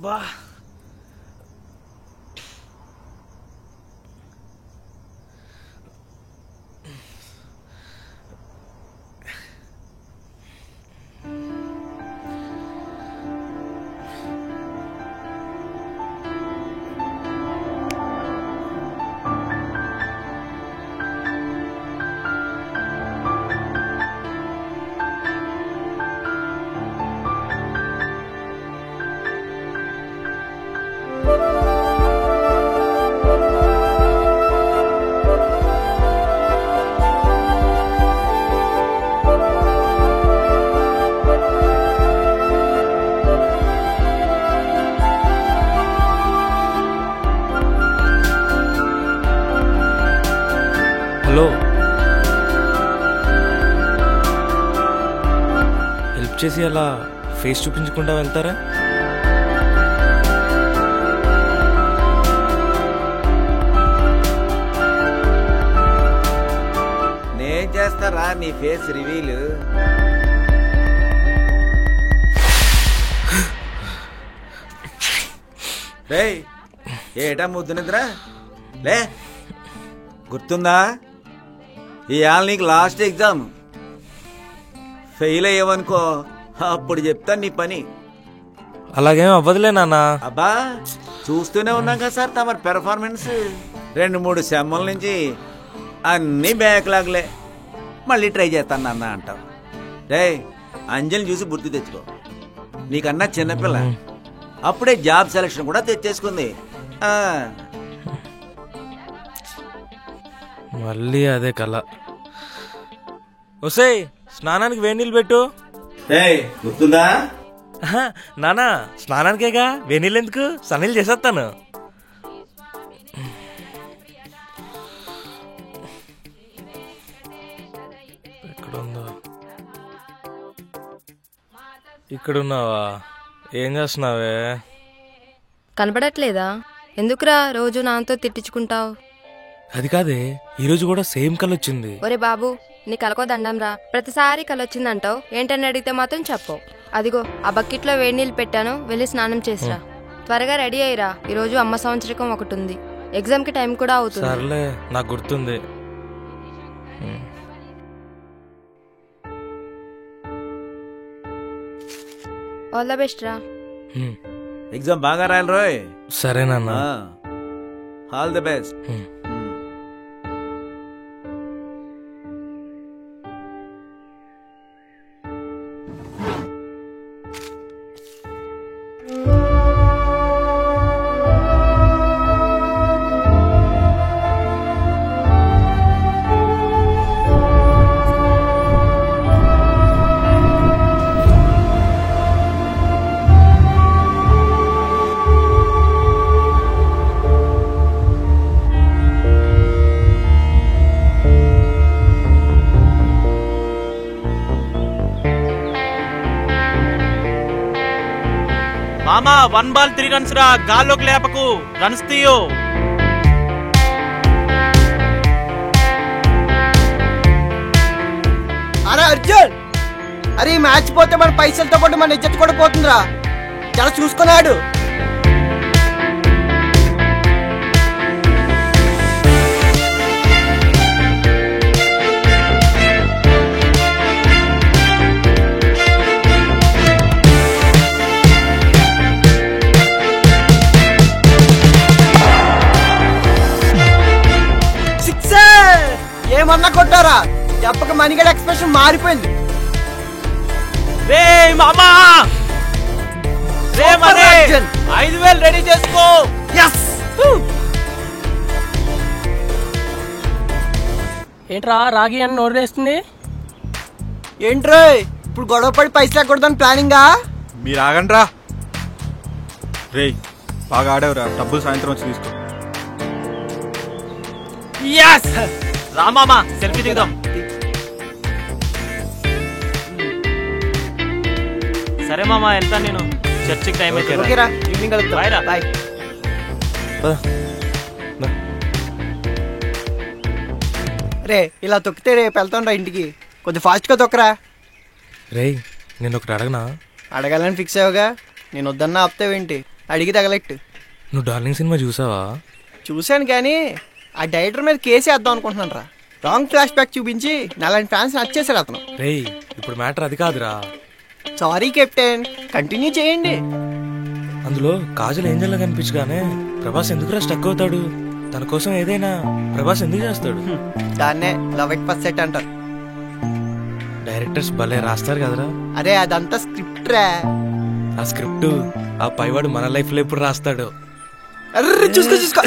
అబ్బా hello help చేసి అలా ఫేస్ చూపించకుండా వెళ్తారా? నేను చేస్తారా నీ ఫేస్ రివీల్? రేయ్ ఏటా ముద్దు నిద్ర లే, గుర్తుందా? ఇవాళ నీకు లాస్ట్ ఎగ్జామ్. ఫెయిల్ అయ్యావనుకో అప్పుడు చెప్తాను నీ పని. అలాగేం అవ్వదులే నాన్న. అబ్బా చూస్తూనే ఉన్నాం కదా సార్ తమరి పెర్ఫార్మెన్స్. 2-3 సెమ్మల నుంచి అన్నీ బ్యాక్లాగ్లే. మళ్ళీ ట్రై చేస్తాను నాన్న అంటావు. రే అంజలిని చూసి గుర్తు తెచ్చుకో. నీకన్నా చిన్నపిల్ల, అప్పుడే జాబ్ సెలక్షన్ కూడా తెచ్చేసుకుంది. మళ్ళీ అదే కళ. ఒసేయ్ స్నానానికి వేడి నీళ్ళు పెట్టు. గుర్తుందా? నానా స్నానానికేగా వేడి నీళ్ళు ఎందుకు, సన్నీళ్ళు చేసేస్తాను. ఎక్కడుందా? ఇక్కడున్నావా? ఏం చేస్తున్నావే? కనపడట్లేదా? ఎందుకురా రోజు నాతో తిట్టించుకుంటావు? అది కాదే, ఈరోజు కూడా సేమ్ కలొచ్చింది. ఒరే బాబు నీ కలకో దండం రా. ప్రతిసారి కలొచ్చిందంటావు, ఏంటని అడిగితే మాత్రం చెప్పవు. అదిగో ఆ బకెట్లో వేడి నీళ్ళు పెట్టాను, వెళ్ళి స్నానం చేసిరా. త్వరగా రెడీ అయ్యిరా, ఈరోజు అమ్మ సంవత్సరకం ఒకటి ఉంది. ఎగ్జామ్ కి టైం కూడా అవుతుంది. సర్లే నాకు గుర్తుంది. ఆల్ ద బెస్ట్ రా. ఎగ్జామ్ బాగా రాయాలి రోయ్. సరేనన్నా. All the best. మామా 1 బాల్ 3 రన్స్ రా, గాల్లోకి లేపకు, రన్స్ తీయో. అరే అర్జున్, అరే ఈ మ్యాచ్ పోతే మన పైసలతో పాటు మన ఇజ్జత్ కూడా పోతుందిరా. చాలా చూసుకున్నాడు. ఏమన్నా కొట్టారా? చెప్పక మణిగడ ఎక్స్ప్రెషన్ మారిపోయింది. రే మామా, రే మరే 5,000 రెడీ చేసుకో. ఏంట్రా రాగి అని నోరేస్తుంది? ఏంట్రా ఇప్పుడు గొడవ పడి పైసలు ఎక్కడదని ప్లానింగా? మీరు ఆగండ్రా. రే బాగా ఆడేవరా, డబ్బులు సాయంత్రం వచ్చి తీసుకో. రామామా సెల్ఫీ దిగుదాం. సరే మామా వెళ్తాను నేను, చర్చికి టైం అయితే. ఓకేరా, ఈవినింగ్ కలుద్దాం. బాయ్ రా. బాయ్. రే ఇలా తొక్కితే రేపు వెళ్తాను రా ఇంటికి. కొంచెం ఫాస్ట్గా తొక్కరా. రేయ్ నేను ఒకటి అడగనా? అడగాలని ఫిక్స్ అయ్యావుగా, నేను వద్దన్నా ఆపుతావేంటి? అడిగి తగలెట్టు. నువ్వు డార్లింగ్ సినిమా చూసావా? చూశాను కానీ ఆ డైరెక్టర్ మీద కేసు వేద్దాం అనుకుంటున్నాను రా. రాంగ్ ఫ్లాష్ బ్యాక్ చూపించి నాలాంటి ఫ్యాన్స్ నచ్చేసాడు అతను. రేయ్ ఇప్పుడు మ్యాటర్ అది కాదురా. సారీ కెప్టెన్, కంటిన్యూ చేయండి. అందులో కాజల్ ఏంజల్లా కనిపించగానే ప్రభాస్ ఎందుకురా స్టక్ అవుతాడు? తన కోసం ఏదైనా ప్రభాస్ ఎందుకు చేస్తాడు? దాన్నే లవ్ ఎట్ ఫస్ట్ సెట్ అంటారు. డైరెక్టర్స్ భలే రాస్తారు కదరా. అరే అదంతా స్క్రిప్ట్ రా. ఆ స్క్రిప్ట్ ఆ పైవాడు మన లైఫ్ లో ఎప్పుడు రాస్తాడు? అర్రే చూసుకో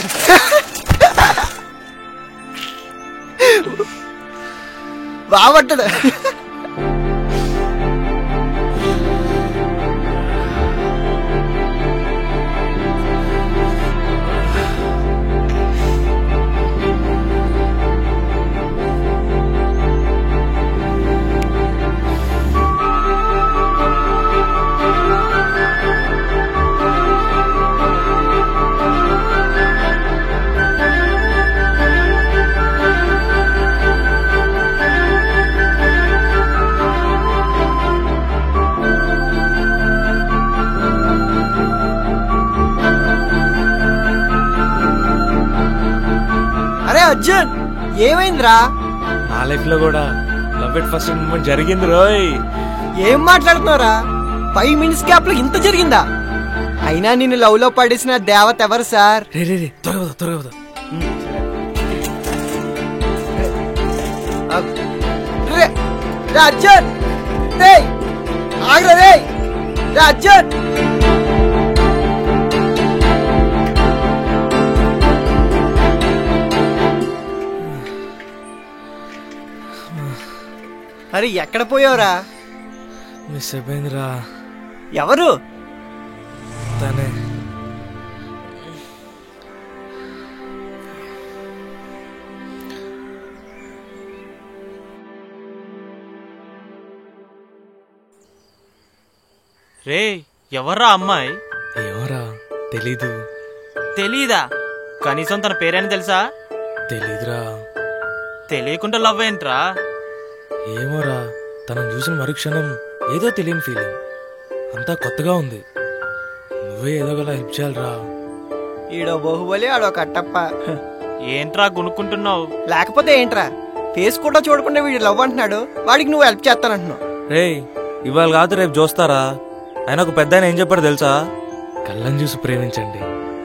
బాగుంటది. అరే అర్జున్ ఏమైందిరా? నా లైఫ్ లో కూడా లవ్ ఎట్ ఫస్ట్ మూమెంట్ జరిగింది రోయ్. ఏం మాట్లాడుతున్నావురా? 5 minutes గ్యాప్ లో ఇంత జరిగిందా? అయినా నిన్ను లవ్ లో పడేసిన దేవత ఎవరు సార్? రే రే రే త్వరగా అర్జున్ ఆగ్రా రే అర్జున్. అరే ఎక్కడ పోయావురా? మిస్ అయిపోయిందిరా. ఎవరు? తనే. రే ఎవర్రా అమ్మాయి? ఏమోరా తెలీదు. తెలీదా? కనీసం తన పేరేని తెలుసా? తెలీదురా. తెలియకుండా లవ్ ఏంట్రా? ఏమోరా తనను చూసిన మరుక్షణం ఏదో తెలియని ఫీలింగ్. అంతా కొత్తగా ఉంది. నువ్వే ఏదోగలా హెల్ప్ చేయాలరా. ఈడో బాహుబలి ఆడో కట్టప్ప. ఏంట్రా గునుక్కుంటున్నావు? లేకపోతే ఏంట్రా? ఫేస్ కూడా చూడకుండా వీడు లవ్ అంటున్నాడు, వాడికి నువ్వు హెల్ప్ చేస్తానంటున్నావు. రేయ్ ఇవాళ కాదు రేపు చూస్తారా. ఆయన ఒక పెద్ద ఏం చెప్పాడు తెలుసా? కళ్ళని చూసి ప్రేమించండి,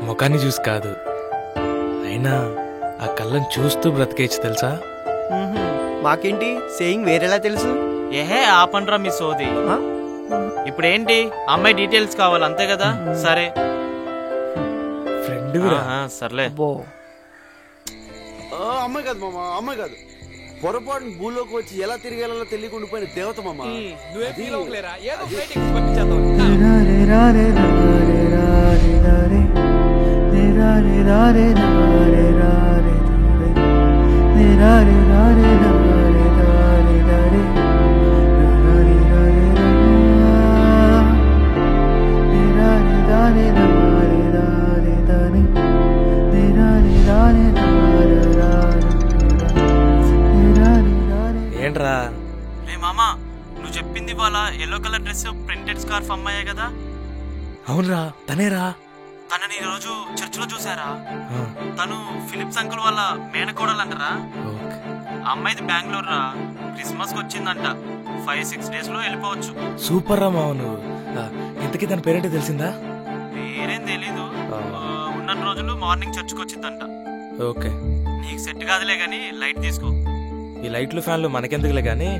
ముఖాన్ని చూసి కాదు. అయినా ఆ కళ్ళని చూస్తూ బ్రతికేయచ్చు తెలుసా? మాకేంటి సేయింగ్ వేరేలా తెలుసు. ఏహే ఆపండ్రా మీ సోది. ఇప్పుడేంటి అమ్మాయి డీటెయిల్స్ కావాలి అంతే కదా? సరే ఫ్రెండ్ సర్లే. అమ్మాయి కాదు మామ, అమ్మాయి కాదు. పొరపాటున భూలోకి వచ్చి ఎలా తిరిగేలా తెలియకుండా పోయిన దేవత మామ. ఏంట్రా? రే మామా, నువ్వు చెప్పింది వాళ్ళ yellow colour dress printed scarf అమ్మాయే కదా? అవునరా తనేరా. తనని ఈ రోజు చర్చ్ లో చూసారా? తను ఫిలిప్స్ అంకుల్ వాళ్ళ మేనకోడలంటారా? అమ్మాయిది బెంగళూరు రా. క్రిస్మస్ కి వచ్చిందంట. 5-6 days లో వెళ్ళిపోవచ్చు. సూపర్ రా మావ నువ్వు. ఇంతకీ తన పేరేంటో తెలిసిందా? పేరేం తెలీదు. ఉన్న రోజులు మార్నింగ్ చర్చ్కి వచ్చిందంట. ఓకే నీకు సెట్ కాదులే గానీ లైట్ తీసుకో. ఈ లైట్లు ఫ్యాన్లు మనకెందుకులే గానీ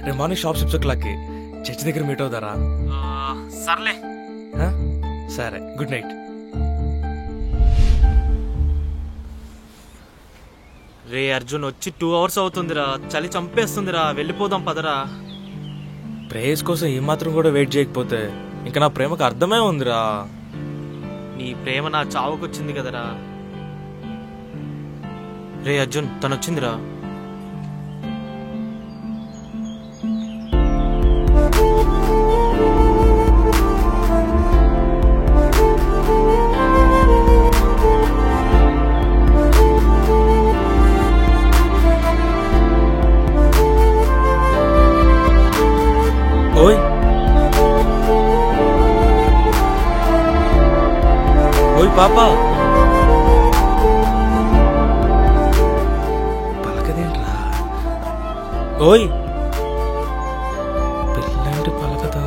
రేపు మార్నింగ్ షాప్ 6 o'clock చర్చ్ దగ్గర మీట్ అవుతారా? సర్లే. సరే గుడ్ నైట్. రే అర్జున్ వచ్చి 2 hours అవుతుందిరా. చలి చంపేస్తుందిరా. వెళ్ళిపోదాం పదరా. ప్రేయస్ కోసం ఏమాత్రం కూడా వెయిట్ చేయకపోతే ఇంకా నా ప్రేమకు అర్థమే ఉందిరా. నీ ప్రేమ నా చావుకొచ్చింది కదరా. రే అర్జున్ తను వచ్చిందిరా. ఓయ్ పాప పలకదేంట్రా? ఓయ్ పిల్లంటి పలకదా?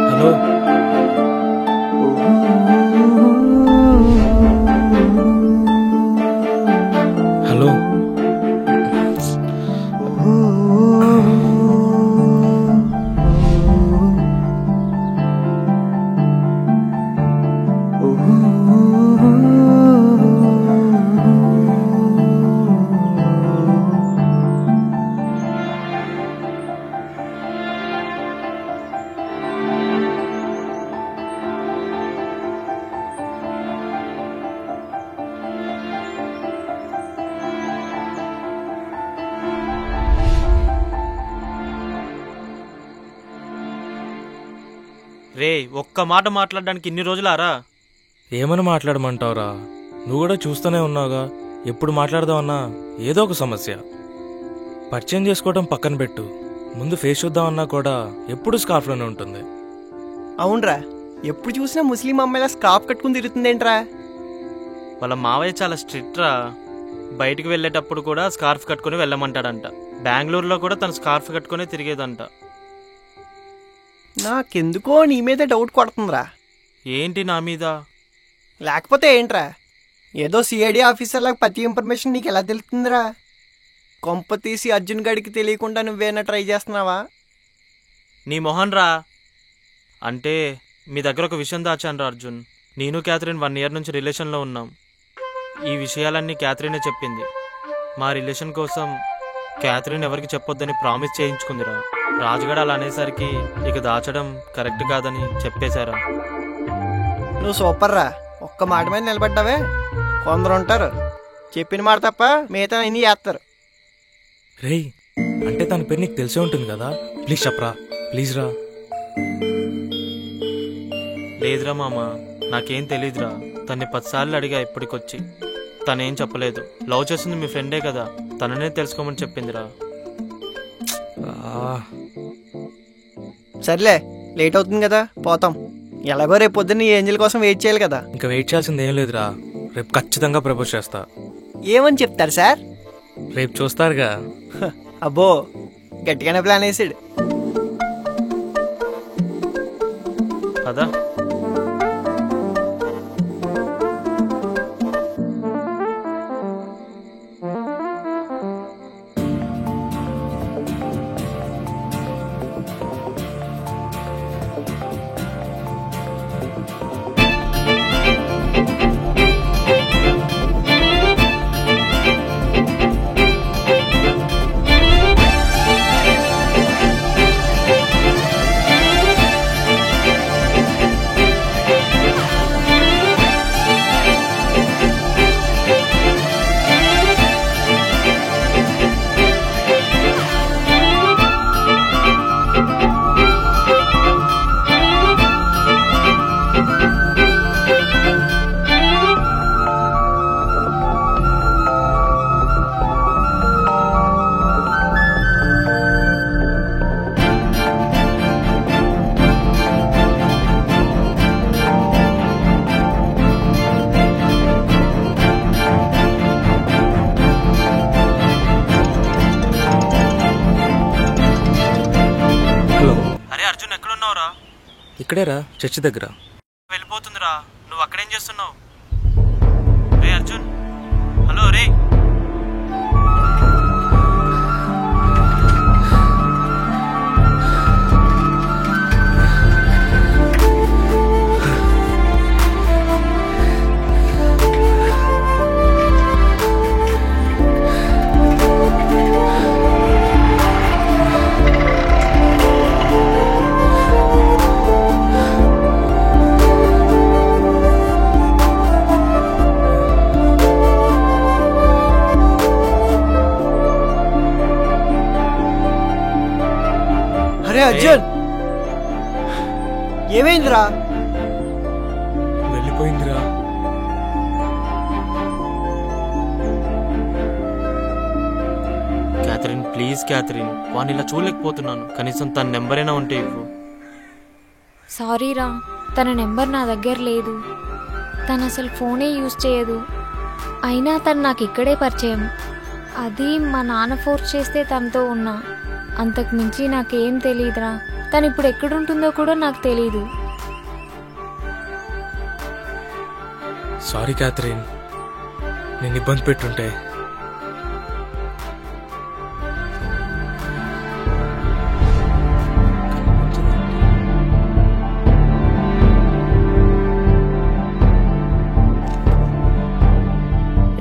హలో హలో రే ఒక్క మాట మాట్లాడడానికి ఇన్ని రోజులారా? ఏమని మాట్లాడమంటావురా? నువ్వు కూడా చూస్తూనే ఉన్నావుగా. ఎప్పుడు మాట్లాడదామన్నా ఏదో ఒక సమస్య. పరిచయం చేసుకోవడం పక్కన పెట్టు, ముందు ఫేస్ చూద్దామన్నా కూడా ఎప్పుడు స్కార్ఫ్లోనే ఉంటుంది. అవునరా, ఎప్పుడు చూసినా ముస్లిం అమ్మాయిలా స్కార్ఫ్ కట్టుకుని తిరుగుతుందేంట్రా? వాళ్ళ మావయ్య చాలా స్ట్రిక్ట్ రా. బయటికి వెళ్ళేటప్పుడు కూడా స్కార్ఫ్ కట్టుకుని వెళ్ళమంటాడంట. బెంగళూరులో కూడా తను స్కార్ఫ్ కట్టుకునే తిరిగేదంట. నాకెందుకో నీ మీద డౌట్ కొడుతుందిరా. ఏంటి నా మీద? లేకపోతే ఏంట్రా, ఏదో సిఐడి ఆఫీసర్ లాగా ప్రతి ఇన్ఫర్మేషన్ నీకు ఎలా తెలుస్తుందిరా? కొంప తీసి అర్జున్ గడికి తెలియకుండా నువ్వేనా ట్రై చేస్తున్నావా? నీ మొహన్ రా. అంటే మీ దగ్గర ఒక విషయం దాచాను రా అర్జున్. నేను క్యాథరిన్ 1 year నుంచి రిలేషన్లో ఉన్నాం. ఈ విషయాలన్నీ క్యాథరినే చెప్పింది. మా రిలేషన్ కోసం క్యాథరిన్ ఎవరికి చెప్పొద్దని ప్రామిస్ చేయించుకుందిరా. రాజుగడ అలా అనేసరికి ఇక దాచడం కరెక్ట్ కాదని చెప్పేశారా. నువ్వు సూపర్ రా, ఒక్క మాట మీద నిలబడ్డావే. కొందరు ఉంటారు చెప్పిన మాట తప్ప మిగతా అన్నీ చేస్తారు. రేయ్, అంటే తన పేరు నీకు తెలిసే ఉంటుంది కదా, ప్లీజ్ చెప్పరా, ప్లీజ్ రా. లేదురా మామ, నాకేం తెలీదురా. తన్ని 10 సార్లు అడిగా ఇప్పటికొచ్చి. తనేం చెప్పలేదు. లవ్ చేస్తుంది మీ ఫ్రెండే కదా, తననే తెలుసుకోమని చెప్పిందిరా. సర్లే, లేట్ అవుతుంది కదా, పోతాం. ఎలాగో రేపు పొద్దున్న ఈ ఏంజల్ కోసం వెయిట్ చేయాలి కదా. ఇంకా వెయిట్ చేయాల్సింది ఏం లేదురా, రేపు ఖచ్చితంగా ప్రపోజ్ చేస్తా. ఏమని చెప్తారు సార్? రేపు చూస్తారుగా. అబ్బో, గట్టిగానే ప్లాన్ వేసాడు. కదా ఇక్కడేరా, చర్చి దగ్గర. వెళ్ళిపోతుందిరా. నువ్వు అక్కడేం చేస్తున్నావు? రే అర్జున్, హలో రే. అర్జున్, ఏమైందిరా? వెళ్ళిపోయిందిరా. క్యాథరిన్ ప్లీజ్ క్యాథరిన్, వాడిని ఇలా చూడలేకపోతున్నాను. కనీసం తన నెంబర్ అయినా ఉంటే ఇవ్వు. సారీ రా, తన నెంబర్ నా దగ్గర లేదు. తను అసలు ఫోనే యూజ్ చేయదు. అయినా తను నాకు ఇక్కడే పరిచయం. అది మా నాన్న ఫోర్స్ చేస్తే తనతో ఉన్నా. అంతకు మించి నాకేం తెలియదురా. తను ఇప్పుడు ఎక్కడుంటుందో కూడా నాకు తెలీదు. సారీ క్యాథరిన్, నేను ఇబ్బంది పెట్టుంటే.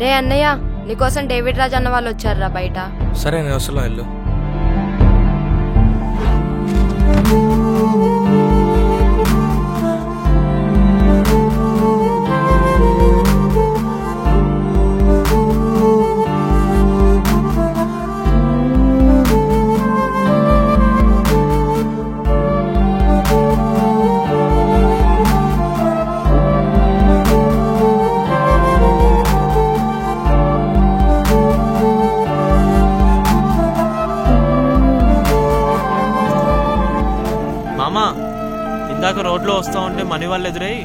రే అన్నయ్య, నీకోసం డేవిడ్ రాజ్ అన్న వాళ్ళు వచ్చారురా బయట. సరే నేను వస్తున్నా, వెళ్ళు. మామా, ఇందాక రోడ్లో వస్తా ఉంటే మనీ వాళ్ళు ఎదురై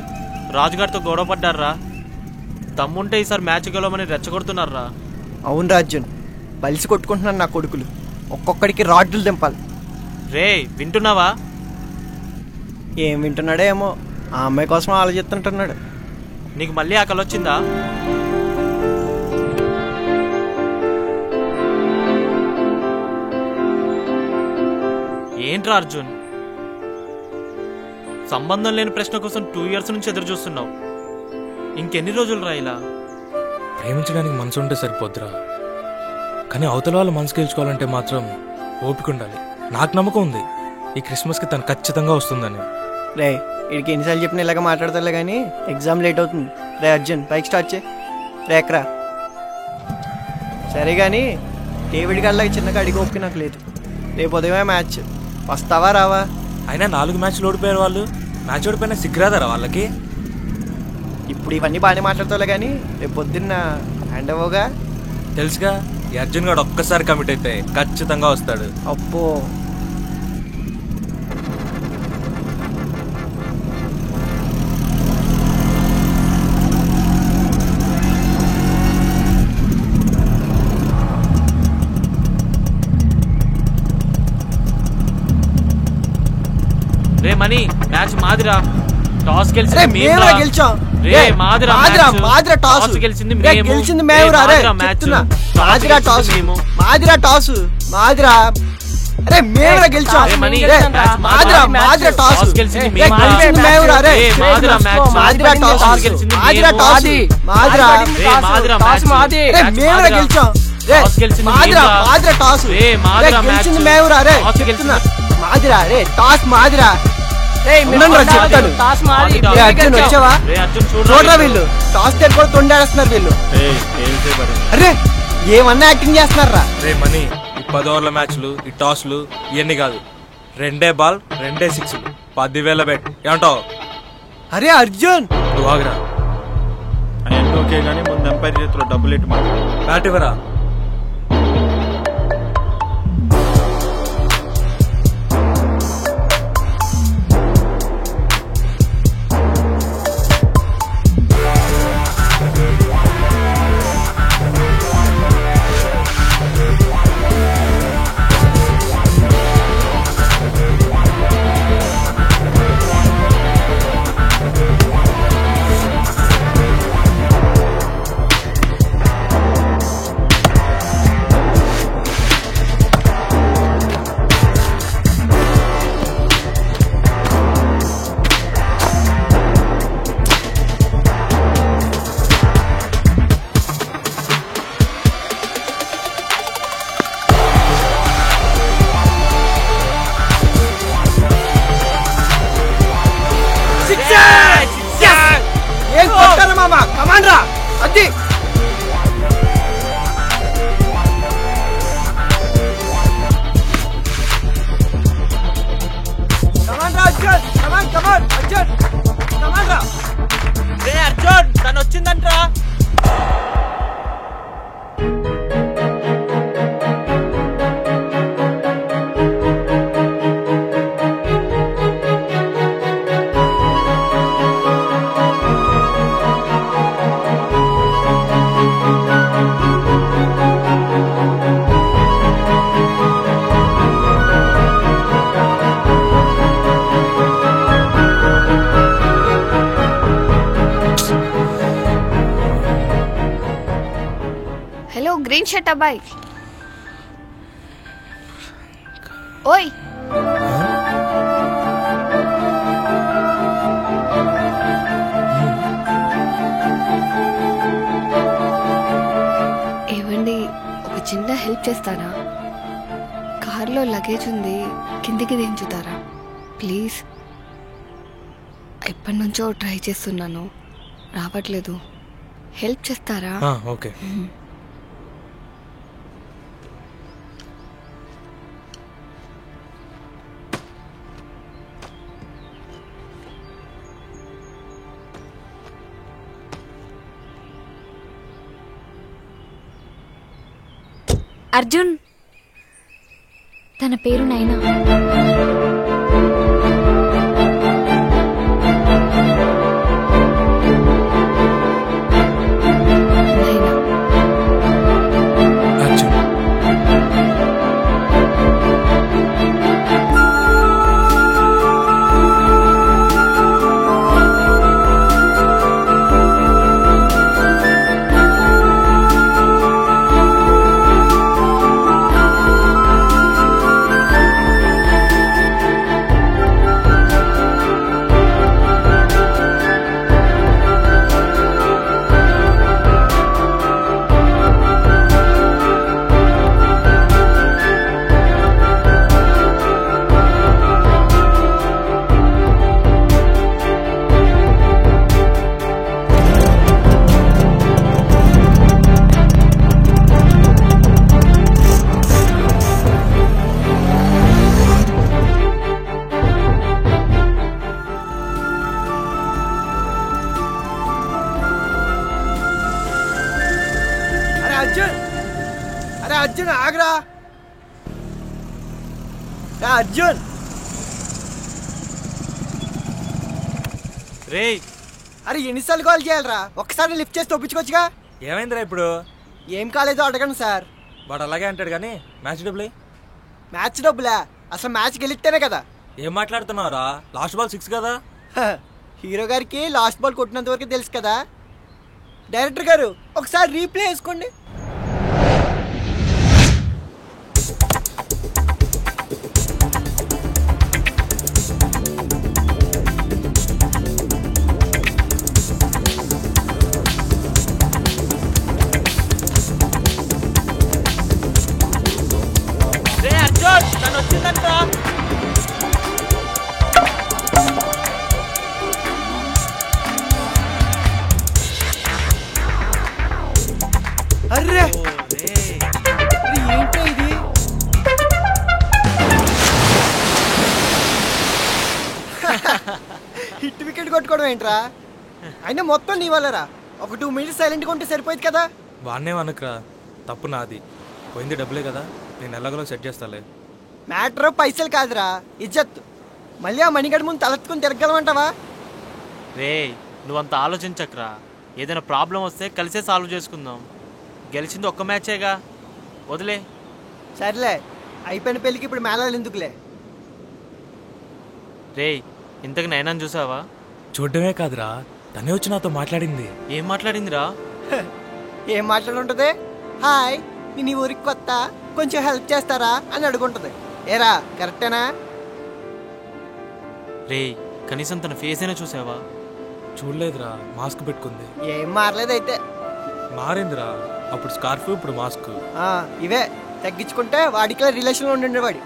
రాజుగారితో గొడవ పడ్డారా. తమ్ముంటే ఈసారి మ్యాచ్ గెలవమని రెచ్చగొడుతున్నారా. అవును రాజన్, బలిసి కొట్టుకుంటున్నాను నా కొడుకులు. ఒక్కొక్కడికి రాడ్లు దింపాలి. రే వింటున్నావా? ఏం వింటున్నాడో ఏమో, ఆ అమ్మాయి కోసం ఆలోచిస్తుంటున్నాడు. నీకు మళ్ళీ ఆ కల వచ్చిందా? ఏంట్రా అర్జున్, సంబంధం లేని ప్రశ్న కోసం 2 years నుంచి ఎదురు చూస్తున్నావు. ఇంకెన్ని రోజులు రా ఇలా? ప్రేమించడానికి మనసు ఉంటే సరిపోద్దురా, కానీ అవతల వాళ్ళ మనసు గెలుచుకోవాలంటే మాత్రం ఓపిక ఉండాలి. నాకు నమ్మకం ఉంది ఈ క్రిస్మస్కి తను ఖచ్చితంగా వస్తుందని. రే వీడికి ఎన్నిసార్లు చెప్పిన ఇలాగ మాట్లాడతాలే కానీ ఎగ్జామ్ లేట్ అవుతుంది. రే అర్జున్ పైకి స్టార్ట్ చేయి. రే ఎక్కరా. సరే కానీ డేవిడ్ గారిలాగా చిన్నగా అడిగి ఓపిక నాకు లేదు. రేపు ఉదయమే మ్యాచ్, వస్తావా రావా? అయినా 4 మ్యాచ్లు ఓడిపోయారు వాళ్ళు. మ్యాచ్ ఓడిపోయినా సిగ్గురాదారా వాళ్ళకి? ఇప్పుడు ఇవన్నీ బాగానే మాట్లాడతావులే కానీ రేపు పొద్దున్న హ్యాండ్ అవ్వగా. తెలుసుగా, ఈ అర్జున్ గారు ఒక్కసారి కమిట్ అయితే ఖచ్చితంగా వస్తాడు. అబ్బో, రే మనీ, మ్యాచ్ మాదిరా. టాస్ రే గెలిచింది మేమురా గెలిచాం. రే మాదిరా మాదిరా టాస్ గెలిచింది గెలిచింది మేమురా. రే చెప్తున్నా, మాదిరా టాస్ మాదిరా టాస్ మాదిరా. అరే మేమురా గెలిచాం. మాదిరా మాదిరా టాస్ గెలిచింది మేమురా. రే మాదిరా మ్యాచ్ మాదిరా టాస్ గెలిచింది మాదిరా టాస్ మాదిరా. రే మాదిరా మ్యాచ్ మాది. రే మేమురా గెలిచాం. రే మాదిరా మాదిరా టాస్ రే మాదిరా మ్యాచ్ గెలిచింది మేమురా. రే చెప్తున్నా, మాదిరా. రే టాస్ మాదిరా. చెప్తాను. అర్జున్ వచ్చావా? చూడరా వీళ్ళు టాస్ దగ్గర కూడా తొండాడేస్తున్నారు వీళ్ళు. అరే ఏమన్నా యాక్టింగ్ చేస్తున్నారా? రే మనీ, ఈ 10 ఓవర్ల మ్యాచ్లు, ఈ టాస్లు ఇవన్నీ కాదు. 2 బాల్ 2 సిక్స్లు, 10,000 బెట్. ఏమంటావు? అరే అర్జున్ నువ్వు ఆగరా. అవన్నీ ఓకే కానీ ముందు ఎంపైర్ చేతిలో డబ్బులు ఎట్టు మాట. బ్యాట్ ఇవ్వరా. ఏం కొట్టారు మామ? కమాండ్ రా. అది కమాండ్ రా అర్జున్. కమాండ్ అర్జున్. కమాండ్ రా. రే అర్జున్, తను వచ్చిందంట్రా. గ్రీన్ షర్ట్ అబ్బాయి. ఓయ్ ఏవండి, ఒక చిన్న హెల్ప్ చేస్తారా? కార్లో లగేజ్ ఉంది, కిందికి దించుతారా ప్లీజ్? ఎప్పటి నుంచో ట్రై చేస్తున్నాను, రావట్లేదు. హెల్ప్ చేస్తారా? ఓకే. అర్జున్, తన పేరు నైనా. అర్జున్ ఆగరా. అర్జున్ రే, అరే ఎన్నిసార్లు కాల్ చేయాలరా? ఒక్కసారి లిఫ్ట్ చేసి తప్పించుకోవచ్చుగా. ఏమైందిరా ఇప్పుడు? ఏం కాలేదో అడగండి సార్. వాడు అలాగే అంటాడు కానీ మ్యాచ్ డబ్బులే. మ్యాచ్ డబ్బులా? అసలు మ్యాచ్ గెలిస్తేనే కదా. ఏం మాట్లాడుతున్నావురా? లాస్ట్ బాల్ 6 కదా. హీరో గారికి లాస్ట్ బాల్ కొట్టినంత వరకు తెలుసు కదా. డైరెక్టర్ గారు ఒకసారి రీప్లే వేసుకోండి. అర్రే ఏంటో ఇది? హిట్ వికెట్ కొట్టుకోవడం ఏంట్రా? అయినా మొత్తం నీ వల్లరా. ఒక 2 మినిట్స్ సైలెంట్గా ఉంటే సరిపోయింది కదా. వాడినే అనుకురా, తప్పు నాది. పోయింది డబ్బులే కదా, నేను ఎలాగోలా సెట్ చేస్తాలే. మ్యాటర్ పైసలు కాదురా, ఇజ్జత్. మళ్ళీ ఆ మణిగడి ముందు తలెత్తుకుని తిరగలమంటావా? రే, నువ్వంత ఆలోచించకరా. ఏదైనా ప్రాబ్లం వస్తే కలిసే సాల్వ్ చేసుకుందాం. గెలిచింది ఒక్క మ్యాచేగా, వదిలే. సర్లే, అయిపోయిన పెళ్ళికి ఇప్పుడు మేళాలు ఎందుకులే. రే, ఇంతకు నైనాన్ని చూసావా? చూడడమే కాదురా, తనే వచ్చి నాతో మాట్లాడింది. ఏం మాట్లాడిందిరా? ఏం మాట్లాడుంటది? హాయ్, నేను ఈ ఊరికి కొత్త, కొంచెం హెల్ప్ చేస్తారా అని అడుగుంటది. ఏరా కరెక్టేనా? రే, కనీసం తన ఫేస్ అయినా చూసావా? చూడలేదురా, మాస్క్ పెట్టుకుంది. ఏం మారలేదైతే. మారిందిరా, అప్పుడు స్కార్ఫ్ ఇప్పుడు మాస్క్. ఇవే తగ్గించుకుంటే వాడికి రిలేషన్లో ఉండేవాడి.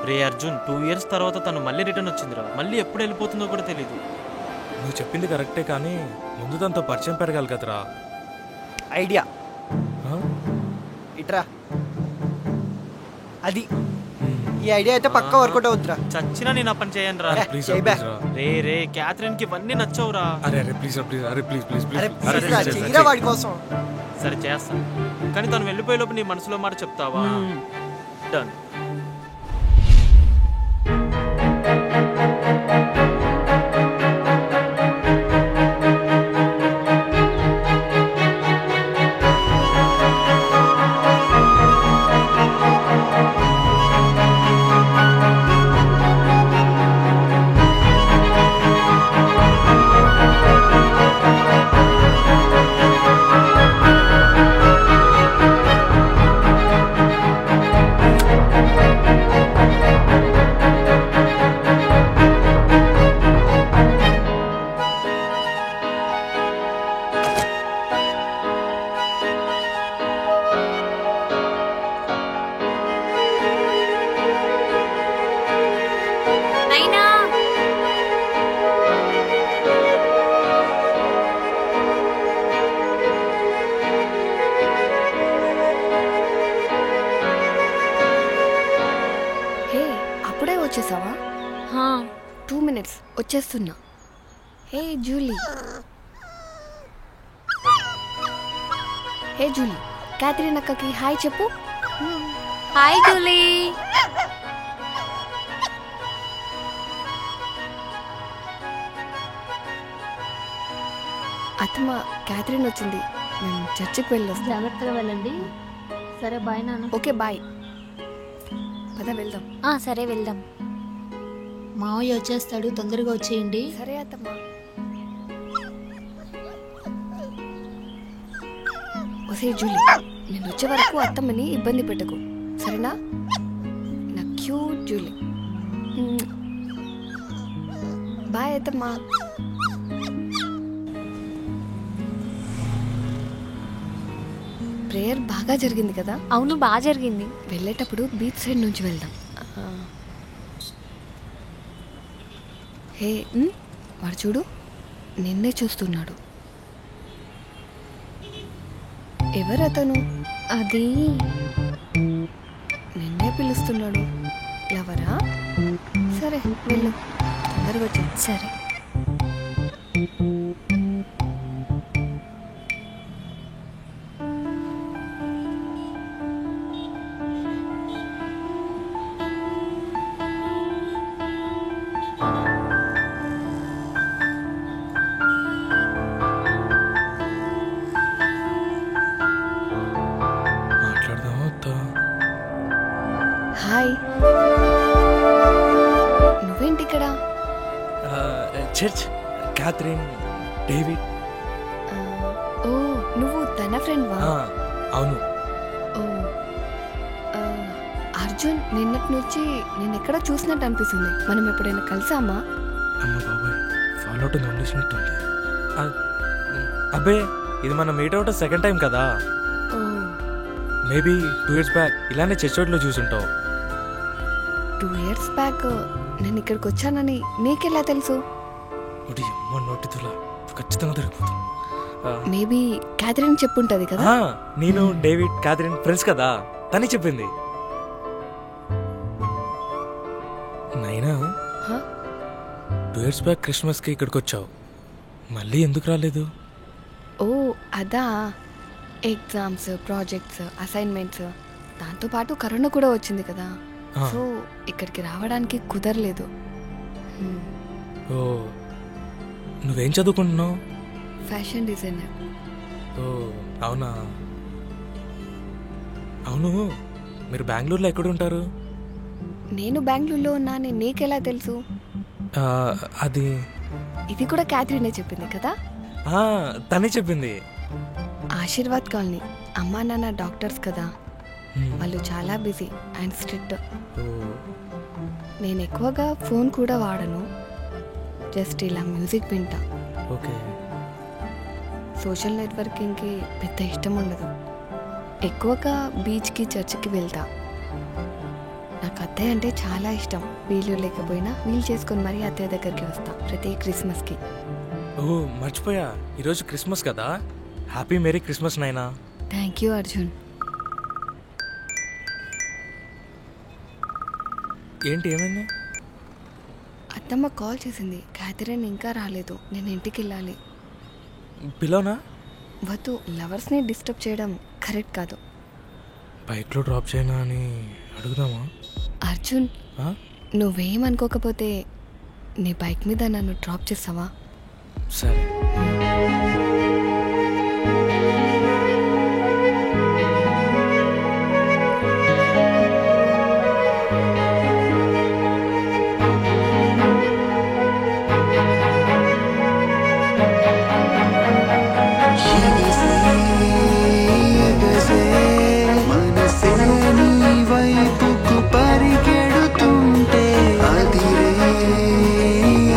రే అర్జున్, 2 ఇయర్స్ తర్వాత తను మళ్ళీ రిటర్న్ వచ్చిందిరా. మళ్ళీ ఎప్పుడు వెళ్ళిపోతుందో కూడా తెలీదు. నువ్వు చెప్పింది కరెక్టే కానీ ముందు తనతో పరిచయం పెరగాలి కదరా. ఐడియా ఇట్రా. అది ఈ ఐడియా అయితే పక్కా వర్కౌట్ అవుతురా. చచ్చినా నేను ఆ పని చేయను రా. రే రే, క్యాథరిన్ కి ఇవన్నీ నచ్చవురా. వాడి కోసం సరే చేస్తాను, కానీ తను వెళ్ళిపోయే లోపు నీ మనసులో మాట చెప్తావా? డన్. వచ్చేస్తున్నా. హే జూలీ, హే జూలీ, క్యాథరిన్ అక్కకి హాయ్ చెప్పు. Hi Julie. అత్తమ్మ, క్యాథరిన్ వచ్చింది, మేము చర్చికి వెళ్ళొస్తాం. జాగ్రత్తగా వెళ్ళండి. సరే బాయ్ నాన్న. ఓకే బాయ్, పద వెళ్దాం. సరే వెళ్దాం. మావయ్య వచ్చేస్తాడు, తొందరగా వచ్చేయండి. సరే అత్తమ్మ. ఒసే జూలీ, నేను వచ్చే వరకు అత్తమ్మని ఇబ్బంది పెట్టకు, సరేనా? నా క్యూట్ జూలీ. బాయ్ అత్తమ్మ. ప్రేయర్ బాగా జరిగింది కదా? అవును, బాగా జరిగింది. వెళ్ళేటప్పుడు బీచ్ సైడ్ నుంచి వెళ్దాం. హే, వాడు చూడు, నిన్నే చూస్తున్నాడు. ఎవరతను? అది నిన్నే పిలుస్తున్నాడు. ఎవరా? సరే వెళ్ళు, తొందరగా వచ్చి. సరే. హాయ్, నువ్వేంటి ఇక్కడ? Church, Catherine, David. ఓ, నువ్వు తన ఫ్రెండ్ వా? అవును. ఓ, అర్జున్, నిన్నటి నుంచి నేను ఎక్కడ చూసినట్టు అనిపిస్తుంది. మనం ఎప్పుడైనా కలిసామా? అమ్మ బాబాయ్, ఫాలో అవుట్ గమనించినట్టుంది. అబ్బే, ఇది మనం మీట్ అవుట్ సెకండ్ టైం కదా. ఓ, మేబీ 2 years బ్యాక్ ఇలానే చర్చ్ రోడ్లో చూసుంటావు. 2 years బ్యాక్ నేను ఇక్కడికి వచ్చానని నీకెలా తెలుసు? నోటితులా ఖచ్చితంగా దొరికిపోతాం. మేబీ క్యాథరిన్ చెప్పుంటది కదా. నేను డేవిడ్ క్యాథరిన్ ఫ్రెండ్స్ కదా, తనే చెప్పింది. నైనా, 2 years బ్యాక్ క్రిస్మస్కి ఇక్కడికి వచ్చావు, మళ్ళీ ఎందుకు రాలేదు? ఓ అదా, ఎగ్జామ్స్, ప్రాజెక్ట్స్, అసైన్మెంట్స్, దాంతోపాటు కరోనా కూడా వచ్చింది కదా. సో ఇక్కడికి రావడానికి కుదరలేదు. ఓ, నువ్వేం చదువుకుంటున్నావు? Fashion designer. ఓ అవునా. అవును, మీరు బెంగళూరులో ఎక్కడ ఉంటారు? నేను బెంగళూరులో ఉన్నాను, నీకెలా తెలుసు? అది ఇది కూడా క్యాథరినే చెప్పింది కదా. తనే చెప్పింది. ఆశీర్వాద్ కాలనీ. అమ్మా నాన్న డాక్టర్స్ కదా, వాళ్ళు చాలా బిజీ అండ్ స్ట్రిక్ట్. నేను ఎక్కువగా ఫోన్ కూడా వాడను, జస్ట్ ఇలా మ్యూజిక్ వింటా. ఓకే. సోషల్ నెట్వర్కింగ్కి పెద్ద ఇష్టం ఉండదు. ఎక్కువగా బీచ్కి, చర్చికి వెళ్తా. నాకు అత్తయ్య అంటే చాలా ఇష్టం. వీలు లేకపోయినా వీలు చేసుకొని మరీ అత్తయ్య దగ్గరికి వస్తా ప్రతి క్రిస్మస్కి. ఓ మర్చిపోయా, ఈరోజు క్రిస్మస్ కదా. హ్యాపీ మేరీ క్రిస్మస్ నాయనా. Thank you Arjun. ఏంటి, ఏమైంది? అత్తమ్మ కాల్ చేసింది, క్యాథరిన్ ఇంకా రాలేదు, నేను ఇంటికి వెళ్ళాలి. పిలోనా? వద్దు, లవర్స్ని డిస్టర్బ్ చేయడం కరెక్ట్ కాదు. బైక్లో డ్రాప్ చేయనా అని అడుగుదామా? అర్జున్, నువ్వేమనుకోకపోతే నీ బైక్ మీద నన్ను డ్రాప్ చేస్తావా? సరే.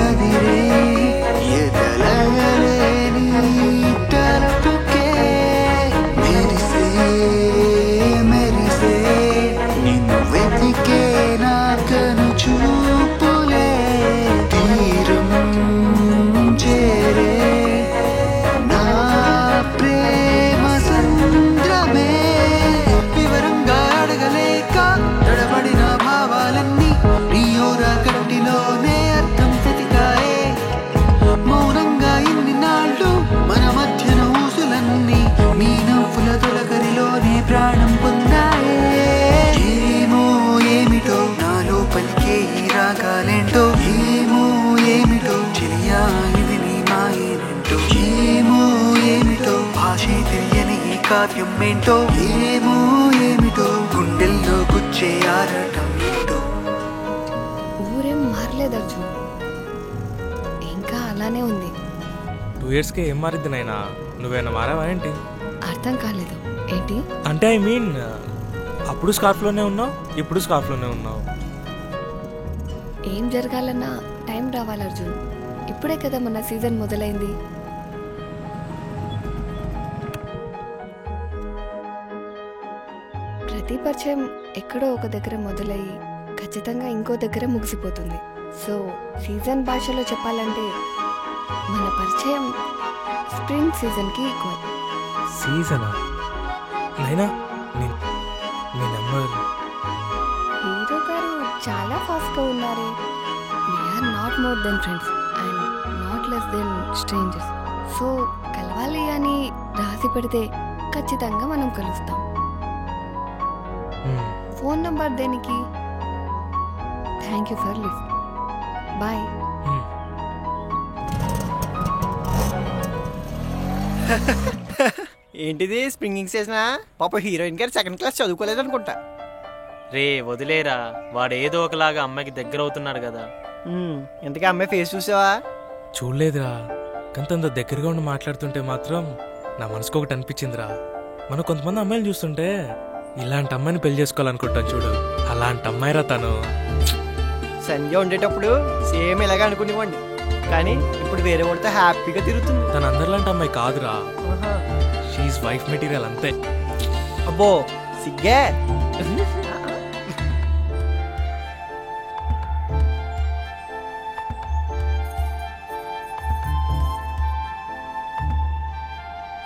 అదిరే ఎదలగలే కావ్యం ఏంటో ఏమో ఏమిటో గుండెల్లో గుచ్చే ఆరాటం ఏంటో. ఊరేం మారలేదు అర్జున్, ఇంకా అలానే ఉంది. 2 yearsకే ఏం మారింది నాయనా? నువ్వేనా మారావా ఏంటి? అర్థం కాలేదు. ఏంటి అంటే ఐ మీన్ అప్పుడు స్కార్ఫ్లోనే ఉన్నావు, ఇప్పుడు స్కార్ఫ్లోనే ఉన్నావు. ఏం జరగాలన్నా టైం రావాలి అర్జున్. ఇప్పుడే కదా మన సీజన్ మొదలైంది. ప్రతి పరిచయం ఎక్కడో ఒక దగ్గర మొదలయ్యి ఖచ్చితంగా ఇంకో దగ్గర ముగిసిపోతుంది. సో సీజన్ భాషలో చెప్పాలంటే మన పరిచయం స్ప్రింగ్ సీజన్కి ఈక్వల్. సీజనా? నైనా నీ నెంబర్. హీరో గారు చాలా ఫాస్ట్గా ఉన్నారే. We are not more than friends and not less than strangers. So కలవాలి అని రాసి పెడితే ఖచ్చితంగా మనం కలుస్తాం. ఫోన్ నంబర్ దేనికి? Thank you for lift. Bye. ఏంటిది స్ప్రింగింగ్ చేసినా? పాప హీరోయిన్ గారు 2nd క్లాస్ చదువుకోలేదు అనుకుంటా. రే వదిలేరా, వాడు ఏదో ఒకలాగా అమ్మాయికి దగ్గర అవుతున్నాడు కదా. ఇంతకీ అమ్మాయి ఫేస్ చూసావా? చూడలేదురా, కంతంత దగ్గరగా ఉండి మాట్లాడుతుంటే మాత్రం నా మనసుకు ఒకటి అనిపించిందిరా. మనం కొంతమంది అమ్మాయిలు చూస్తుంటే ఇలాంటి అమ్మాయిని పెళ్లి చేసుకోవాలనుకుంటాను చూడు, అలాంటి అమ్మాయిరా తను. సంధ్య ఉండేటప్పుడు సేమ్ ఇలాగే అనుకునేవాడిని, కానీ ఇప్పుడు వేరే వాడితో హ్యాపీగా తిరుగుతుంది. తన అందరిలాంటి అమ్మాయి కాదురా, షీఈ్ వైఫ్ మెటీరియల్ అంతే. అబ్బో సిగ్గే.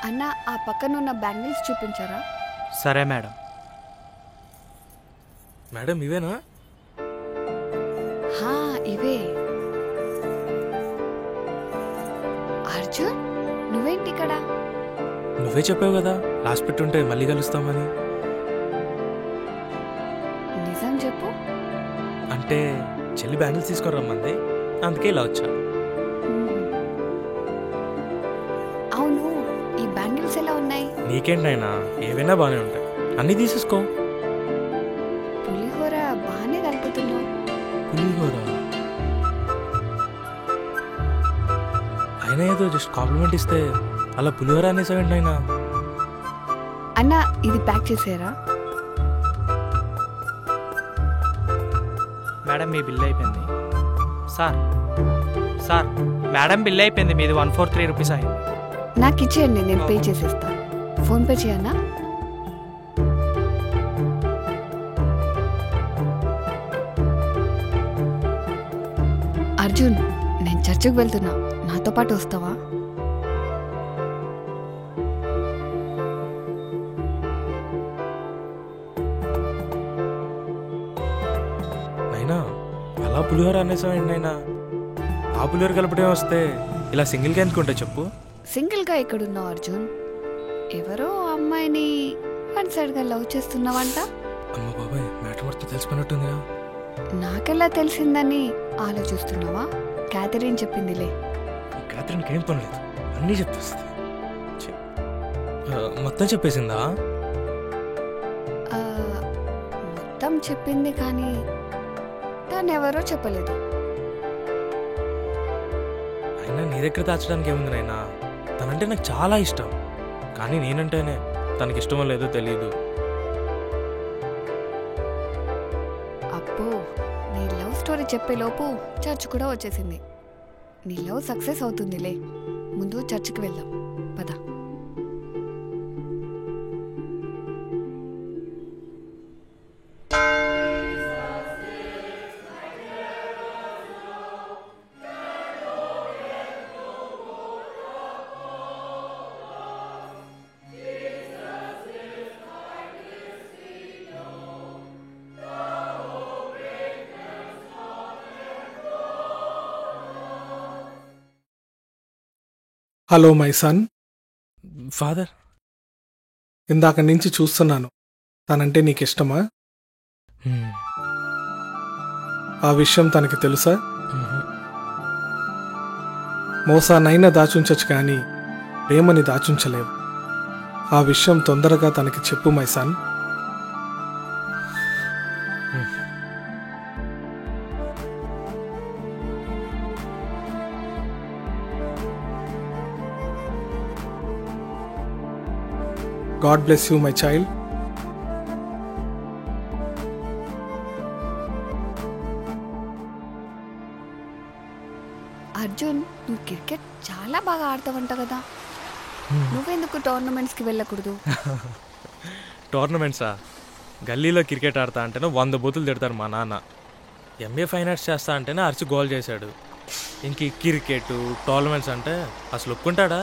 అన్న ఆ పక్కనున్న బ్యాంగిల్స్ చూపించారా? సరే మేడం. మేడం ఇవేనా? హా ఇవే. అర్జున్ నువ్వేంటి ఇక్కడ? నువ్వే చెప్పావు కదా రాసి పెట్టుంటే మళ్ళీ కలుస్తామని. నిజం చెప్పు. అంటే చెల్లి బ్యాంగిల్స్ తీసుకొని రమ్మంది, అందుకే ఇలా వచ్చా. అవును, ఈ బ్యాంగిల్స్ ఎలా ఉన్నాయి? నీకేంటైనా ఏవైనా బాగానే ఉంటాయి, అన్నీ తీసేసుకో. పులిహోర బాగానే కలుపుతున్నావు. పులిహోర అయినా ఏదో జస్ట్ కాంప్లిమెంట్ ఇస్తే అలా పులిహోర అనేసావేంటి అయినా? అన్న ఇది ప్యాక్ చేసారా? మేడం మీ బిల్ అయిపోయింది. సార్ మేడం బిల్ అయిపోయింది, మీది 143 రూపీస్ అయింది. నాకు ఇచ్చేయండి, నేను పే చేసేస్తాను. ఫోన్ పే చేయన్నా? అర్జున్ నేను చర్చికి వెళ్తున్నా, నాతో పాటు వస్తావా? నైనా అలా పులిహోర అనేసావేంటి నైనా? ఆ పులిహోర కలపడే వస్తే ఇలా సింగిల్గా ఎందుకుంటా చెప్పు? సింగిల్గా ఎక్కడున్నావు అర్జున్? ఎవరో అమ్మాయిని వన్ సైడ్గా లవ్ చేస్తున్నావంట. అమ్మ బాబాయ్, మ్యాటర్ మొత్తం తెలిసిపోయినట్టుందిగా. నాకెలా తెలిసిందని ఆలోచిస్తున్నావా? క్యాథరిన్ చెప్పిందిలే. క్యాథరిన్కి ఏం పని లేదు, అన్నీ చెప్పేస్తుంది. మొత్తం చెప్పేసిందా? మొత్తం చెప్పింది కానీ తను ఎవరో చెప్పలేదు. అయినా నీ దగ్గర దాచడానికి ఏముంది నైనా? తనంటే నాకు చాలా ఇష్టం, కానీ నేనంటేనే తనకి ఇష్టమో లేదో తెలియదు. అబ్బో, నీ లవ్ స్టోరీ చెప్పేలోపు చర్చ్ కూడా వచ్చేసింది. నీ లవ్ సక్సెస్ అవుతుందిలే. ముందు చర్చ్కి వెళ్దాం పద. Hello my son. ఫాదర్, ఇందాక నుంచి చూస్తున్నాను. తనంటే నీకు ఇష్టమా? ఆ విషయం తనకి తెలుసా? మోసానైనా దాచుంచచ్చు కానీ ప్రేమని దాచుంచలేవు. ఆ విషయం తొందరగా తనకి చెప్పు my son. God bless you my child. Arjun, నువ్వు క్రికెట్ చాలా బాగా ఆడతావంట కదా, నువ్వెందుకు టోర్నమెంట్స్కి వెళ్ళకూడదు? టోర్నమెంట్సా? గల్లీలో క్రికెట్ ఆడతా అంటేనే 100 బూతులు తిడతారు మా నాన్న. ఎంఏ ఫైన్ ఆర్ట్స్ చేస్తా అంటేనే అరిచి గోల్ చేశాడు. ఇంక క్రికెట్ టోర్నమెంట్స్ అంటే అసలు ఒప్పుకుంటాడా?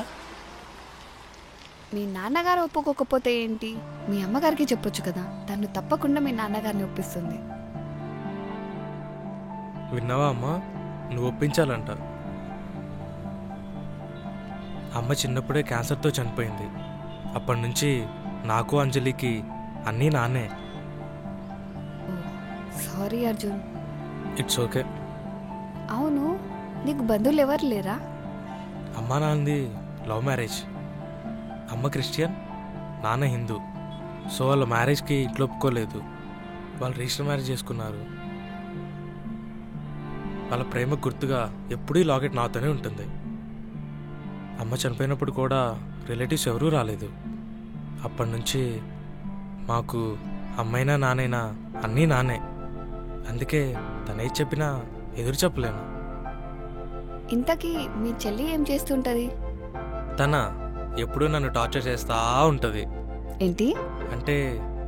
మీ నాన్నగారు ఒప్పుకోకపోతే ఏంటి, మీ అమ్మగారికి చెప్పొచ్చు కదా, తను తప్పకుండా మీ నాన్నగారిని ఒప్పిస్తుంది. విన్నావా అమ్మా, నువ్వు ఒప్పించాలంట. అమ్మ చిన్నప్పుడే క్యాన్సర్తో చనిపోయింది. అప్పటి నుంచి నాకు అంజలికి అన్నీ నాన్నే. సారీ అర్జున్. It's okay. అవును, నీకు బంధువులు ఎవరు లేరా? అమ్మ నాన్నది లవ్ మ్యారేజ్. అమ్మ క్రిస్టియన్, నాన్న హిందూ. సో వాళ్ళ మ్యారేజ్కి ఇంట్లో ఒప్పుకోలేదు. వాళ్ళు రిజిస్టర్ మ్యారేజ్ చేసుకున్నారు. వాళ్ళ ప్రేమకు గుర్తుగా ఎప్పుడూ ఈ లాకెట్ నాతోనే ఉంటుంది. అమ్మ చనిపోయినప్పుడు కూడా రిలేటివ్స్ ఎవరూ రాలేదు. అప్పటి నుంచి మాకు అమ్మైనా నానైనా అన్నీ నానే. అందుకే తనేది చెప్పినా ఎదురు చెప్పలేను. ఇంతకీ మీ చెల్లి ఏం చేస్తుంటది? తన ఎప్పుడూ నన్ను టార్చర్ చేస్తూ ఉంటుంది. ఏంటి అంటే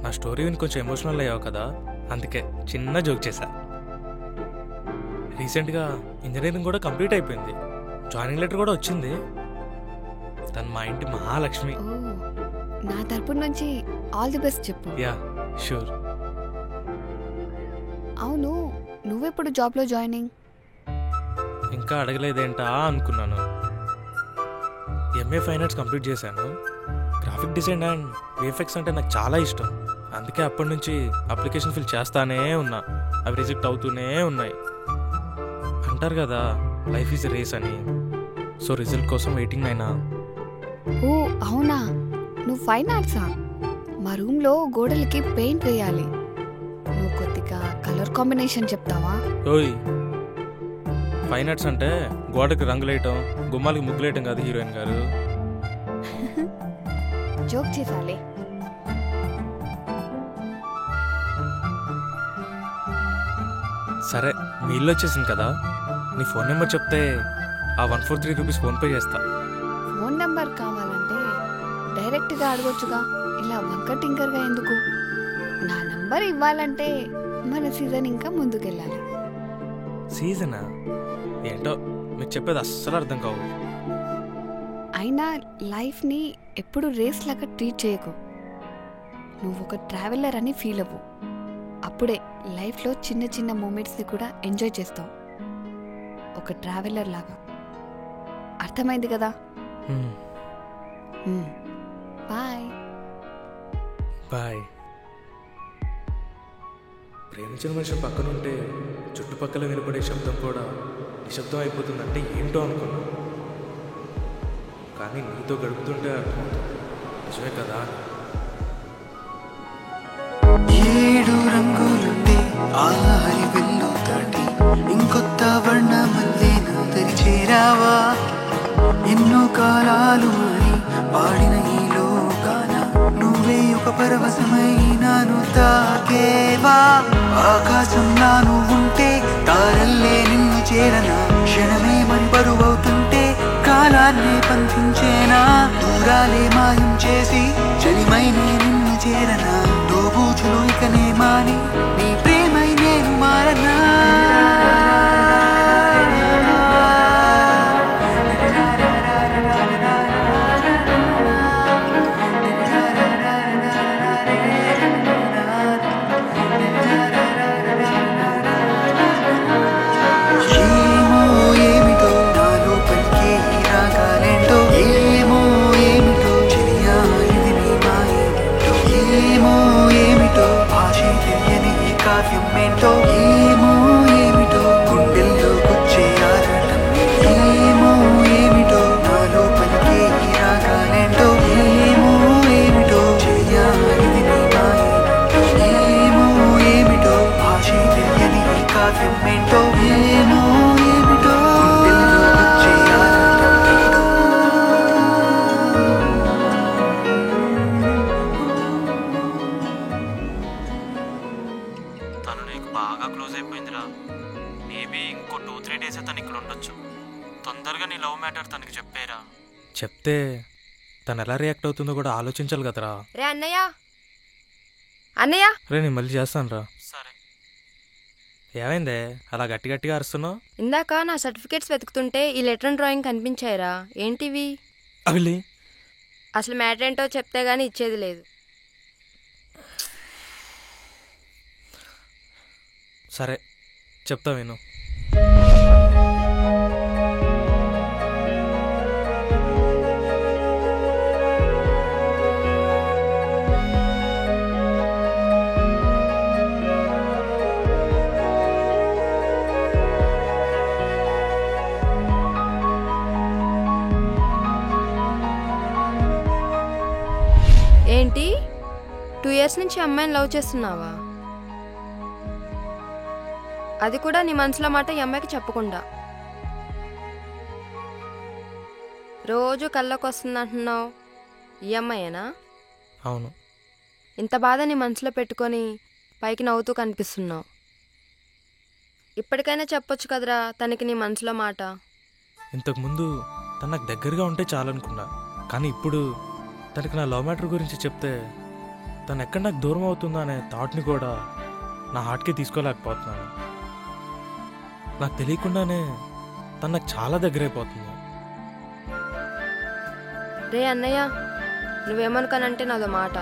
నా స్టోరీ విని కొంచెం ఎమోషనల్ అయ్యావు కదా, అందుకే చిన్న జోక్ చేశా. రీసెంట్గా ఇంజనీరింగ్ కూడా కంప్లీట్ అయిపోయింది. జాయినింగ్ లెటర్ కూడా వచ్చింది. తను మా ఇంటి మహాలక్ష్మి. నా తరపు నుంచి ఆల్ ది బెస్ట్ చెప్పు. Yeah sure. అవును, నువ్వెప్పుడు జాబ్లో జాయినింగ్? ఇంకా అడగలేదేంటా అనుకున్నాను. ఎంఏ ఫైన్ ఆర్ట్స్ కంప్లీట్ చేశాను. గ్రాఫిక్ డిజైన్ అండ్ విఎఫ్ఎక్స్ అంటే నాకు చాలా ఇష్టం. అందుకే అప్పటి నుంచి అప్లికేషన్ ఫిల్ చేస్తానే ఉన్నా. అవి రిజెక్ట్ అవుతూనే ఉన్నాయి. అంటారు కదా లైఫ్ ఈజ్ రేస్ అని. సో రిజల్ట్ కోసం వెయిటింగ్ అయినా. ఓ అవునా, నువ్వు ఫైన్ ఆర్ట్సా? మా రూమ్లో గోడలకి పెయింట్ వేయాలి. నువ్వు కొద్దిగా కలర్ కాంబినేషన్ చెప్తావా? ఓయ్, ఫైన్ ఆర్ట్స్ అంటే గోడకి రంగులేయటం, గుమ్మాలకి ముగ్గులేయటం కాదు హీరోయిన్ గారు. జోక్ చేసాలే. సరే, మీ ఇల్లు వచ్చేసింది కదా, నీ ఫోన్ నెంబర్ చెప్తే ఆ 143 రూపీస్ ఫోన్పే చేస్తా. ఫోన్ నెంబర్ కావాలంటే డైరెక్ట్గా అడగొచ్చుగా, ఇలా వంక టింకర్గా ఎందుకు? నా నంబర్ ఇవ్వాలంటే మన సీజన్ ఇంకా ముందుకెళ్ళాలి. సీజనా? ఏంటో మీకు చెప్పేది అస్సలు అర్థం కావు. అయినా లైఫ్ని ఎప్పుడు రేస్ లాగా ట్రీట్ చేయకు. నువ్వు ఒక ట్రావెలర్ అని ఫీల్ అవ్వు. అప్పుడే లైఫ్లో చిన్న చిన్న మూమెంట్స్ని కూడా ఎంజాయ్ చేస్తావు, ఒక ట్రావెలర్ లాగా. అర్థమైంది కదా? Bye bye. ప్రేమించిన మనిషి పక్కనుంటే చుట్టుపక్కల వినపడే శబ్దం కూడా నిశ్శబ్దం అయిపోతుందంటే ఏంటో అనుకున్నా. కానీ నీతో గడుపుతుంటే అర్థమవుతుంది నిజమే కదా. 7 రంగులుండే ఆహారి వెళ్ళు దాటి ఇంకొత్త వర్ణ మళ్ళీ నా దరి చేరావా? ఎన్నో కాలాలు అని పాడిన ఈ లోకాన నువ్వే ఒక పరవశమైనాను తాకేవా? ఆకాశంలా నువ్వుంటే తారల్లే నిన్ను చేరనా? క్షణమే మని బరువవుతుంటే కాలాన్నే పంపించేనా? దూరాలే మాయం చేసి చలిమై నిన్ను చేరనా? దోబూచులు ఇకనే మాని నీ ప్రేమై నేను మారనా? ఏమో ఏమిటో నాలో పలికే ఈ రాగాలేంటో, ఏమో ఏమిటో చెలియా ఇది నీ మాయేంటో, ఏమో ఏమిటో భాషే తెలియని ఈ కావ్య తొందరగా నీ లవ్ మ్యాటర్ తనకి చెప్పేరా. చెప్తే తను ఎలా రియాక్ట్ అవుతుందో కూడా ఆలోచించాలి కదరా. రే అన్నయ్య అన్నయ్య రే నేను మళ్ళీ చేస్తాను రా. సరే. ఏమైందే అలా గట్టి గట్టిగా అరుస్తున్నావు? ఇందాక నా సర్టిఫికేట్స్ వెతుకుతుంటే ఈ లెటర్ అండ్ డ్రాయింగ్ కనిపించాయిరా. ఏంటివి? అవిలి అసలు మ్యాటర్ ఏంటో చెప్తే గానీ ఇచ్చేది లేదు. సరే చెప్తా విను. ఏంటి 2 years నుంచి అమ్మాయిని లవ్ చేస్తున్నావా? అది కూడా నీ మనసులో మాట ఈ అమ్మాయికి చెప్పకుండా. రోజు కళ్ళకు వస్తుంది అంటున్నావు, ఈ అమ్మాయేనా? అవును. ఇంత బాధ నీ మనసులో పెట్టుకొని పైకి నవ్వుతూ కనిపిస్తున్నావు. ఇప్పటికైనా చెప్పొచ్చు కదరా తనకి నీ మనసులో మాట. ఇంతకుముందు తను నాకు దగ్గరగా ఉంటే చాలనుకున్నా, కానీ ఇప్పుడు తనకి నా లవ్ మ్యాటర్ గురించి చెప్తే తను ఎక్కడ నాకు దూరం అవుతుందా అనే థాట్ని కూడా నా హార్ట్కి తీసుకోలేకపోతున్నాను. నాకు తెలియకుండానే తను నాకు చాలా దగ్గర అయిపోతుంది. రే అన్నయ్య, నువ్వేమనుకోనంటే నాదో మాట.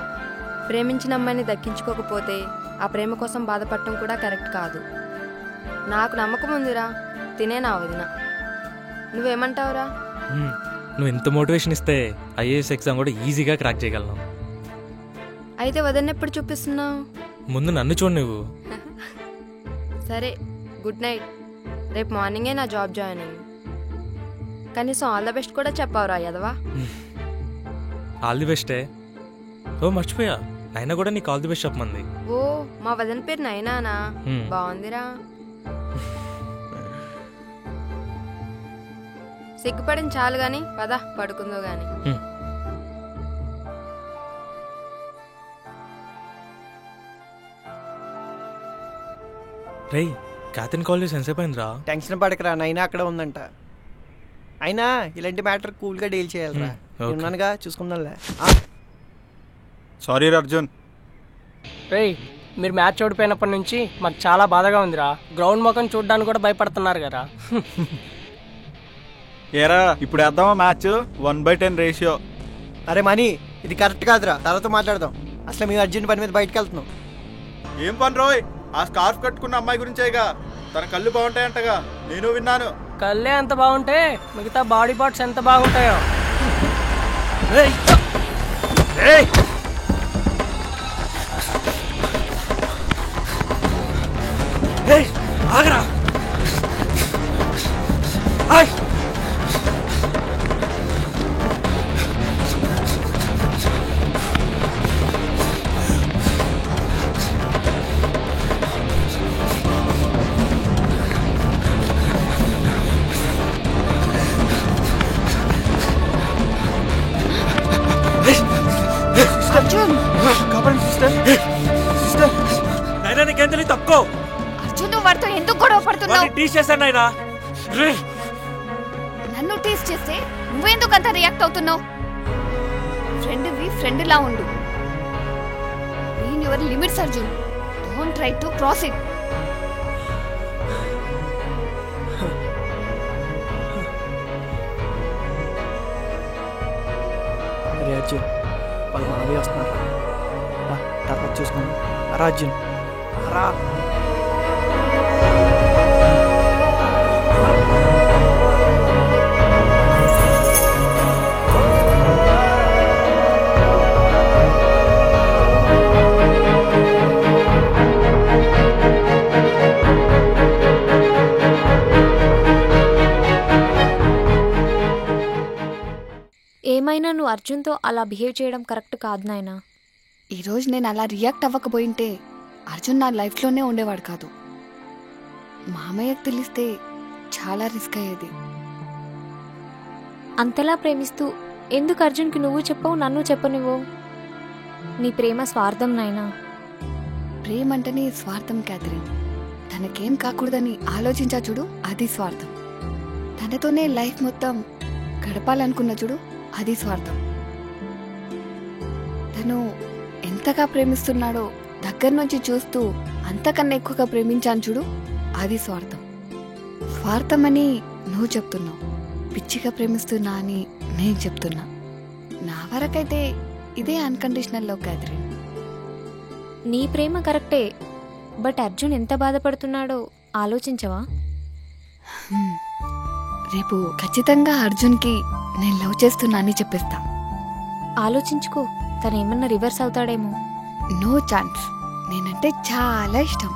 ప్రేమించిన అమ్మాయిని దక్కించుకోకపోతే ఆ ప్రేమ కోసం బాధపడటం కూడా కరెక్ట్ కాదు. నాకు నమ్మకం ఉందిరా, తినే నా వదిన. నువ్వేమంటావురా? నువ్వు ఎంత మోటివేషన్ ఇస్తే ఐఏఎస్ ఎగ్జామ్ కూడా ఈజీగా క్రాక్ చేయగలను. అయితే వదిన ఎప్పుడు చూపిస్తున్నావు? ముందు నన్ను చూడు నువ్వు. సరే, గుడ్ నైట్. రేపు మార్నింగే నా జాబ్ జాయినింగ్. కనీసం ఆల్ ద బెస్ట్ కూడా చెప్పావురా యదవా. All the బెస్టే. ఓ మర్చిపోయా, నైనా కూడా నీకు ఆల్ ది బెస్ట్ చెప్పమంది. ఓ, మా వదిన పేరు నైనానా? బాగుందిరా. సిగ్గుపడిన చాలు గాని పద పడుకుందో గాని. రేయ్, క్యాథరిన్ కాల్ చేసి ఎంతసేపు అయిందిరా? టెన్షన్ పడకరా, నైనా అక్కడ ఉందంట. అయినా ఇలాంటి మ్యాటర్ కూల్గా డీల్ చేయాలరా. ఉన్నానుగా, చూసుకుందాంలే. సారీ అర్జున్. రేయ్, మీరు మ్యాచ్ ఓడిపోయినప్పటి నుంచి మాకు చాలా బాధగా ఉందిరా. గ్రౌండ్ మొఖం చూడడానికి కూడా భయపడుతున్నారు కదా. ఏరా ఇప్పుడు వేద్దామా మ్యాచ్? 1/10 రేషియో. అరే మనీ, ఇది కరెక్ట్ కాదురా, తర్వాత మాట్లాడదాం. అసలు మేము అర్జెంట్ పని మీద బయటకు వెళ్తున్నాం. ఏం పని రోయ్? ఆ స్కార్ఫ్ కట్టుకున్న అమ్మాయి గురించేగా. తన కళ్ళు బాగుంటాయంటగా, నేను విన్నాను. కళ్ళే ఎంత బాగుంటే మిగతా బాడీ పార్ట్స్ ఎంత బాగుంటాయో. ఆగరా. అర్జున్, నైనా నీకేం తెలియదు, తప్పుకో. అర్జున్ నువ్వు వాడితో ఎందుకు గొడవ పడుతున్నావు? టీచ్ చేశాను నైనా. నన్ను టీస్ చేస్తే నువ్వెందుకు అంత రియాక్ట్ అవుతున్నావు? ఫ్రెండ్ లా ఉండు. Your limits Arjun. Don't try to cross it. అరే అర్జున్, వాళ్ళు మనవి వస్తున్నారు. తర్వాత చూసుకున్నాం. అరా అర్జున్, రా. ఏమైనా నువ్వు అర్జున్తో అలా బిహేవ్ చేయడం కరెక్ట్ కాదు నాయనా. ఈరోజు నేను అలా రియాక్ట్ అవ్వకపోయింటే అర్జున్ నా లైఫ్లోనే ఉండేవాడు కాదు. మామయ్యకు తెలిస్తే చాలా రిస్క్ అయ్యేది. అంతలా ప్రేమిస్తూ ఎందుకు అర్జున్కి నువ్వు చెప్పవు, నన్ను చెప్పనివ్వు? నీ ప్రేమ స్వార్థం నాయనా. ప్రేమ అంటేనే స్వార్థం క్యాథరిన్. తనకేం కాకూడదని ఆలోచించా చూడు, అది స్వార్థం. తనతోనే లైఫ్ మొత్తం గడపాలనుకున్న చూడు, అది స్వార్థం. తను ఎంతగా ప్రేమిస్తున్నాడో దగ్గర నుంచి చూస్తూ అంతకన్నా ఎక్కువగా ప్రేమించాను చూడు, అది స్వార్థం. స్వార్థం అని నువ్వు చెప్తున్నావు, పిచ్చిగా ప్రేమిస్తున్నా అని నేను చెప్తున్నా. నా వరకైతే ఇదే అన్కండిషనల్ లవ్ క్యాథరిన్. నీ ప్రేమ కరెక్టే, బట్ అర్జున్ ఎంత బాధపడుతున్నాడో ఆలోచించవా? రేపు ఖచ్చితంగా అర్జున్కి నేను లవ్ చేస్తున్నా అని చెప్పేస్తా. ఆలోచించుకో, తను ఏమన్నా రివర్స్ అవుతాడేమో. No chance. నేనంటే చాలా ఇష్టం,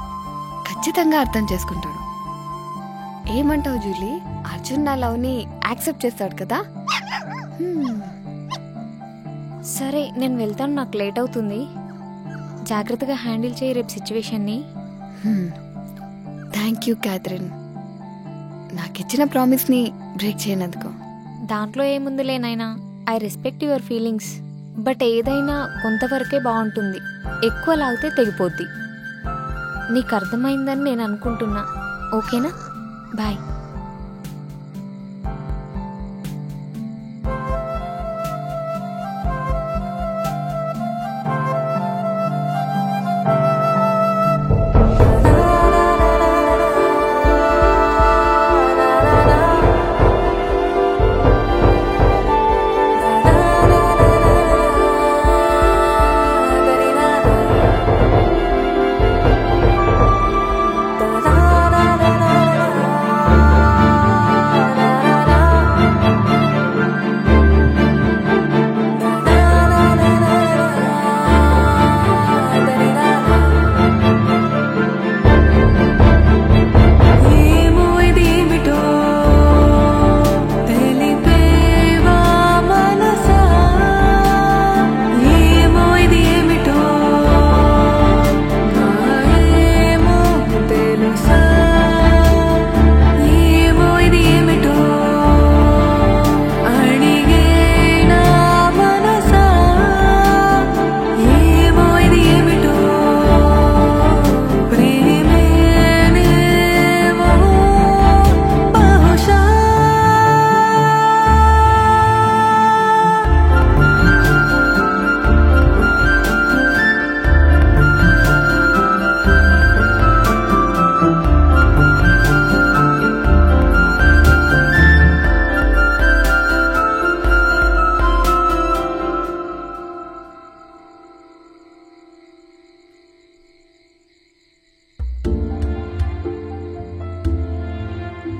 ఖచ్చితంగా అర్థం చేసుకుంటాడు. ఏమంటావు జూలీ? అర్జున్ నా లవ్ని యాక్సెప్ట్ చేస్తాడు కదా? సరే, నేను వెళ్తాను, నాకు లేట్ అవుతుంది. జాగ్రత్తగా హ్యాండిల్ చేయి రేపు సిచ్యువేషన్ని. థ్యాంక్ యూ క్యాథరిన్, నాకిచ్చిన ప్రామిస్ని బ్రేక్ చేయనందుకు. దాంట్లో ఏముందిలే నాయనా, I respect your feelings. But ఏదైనా కొంతవరకే బాగుంటుంది, ఎక్కువ లాగితే తెగిపోద్ది. నీకు అర్థమైందని నేను అనుకుంటున్నా. ఓకేనా? బాయ్.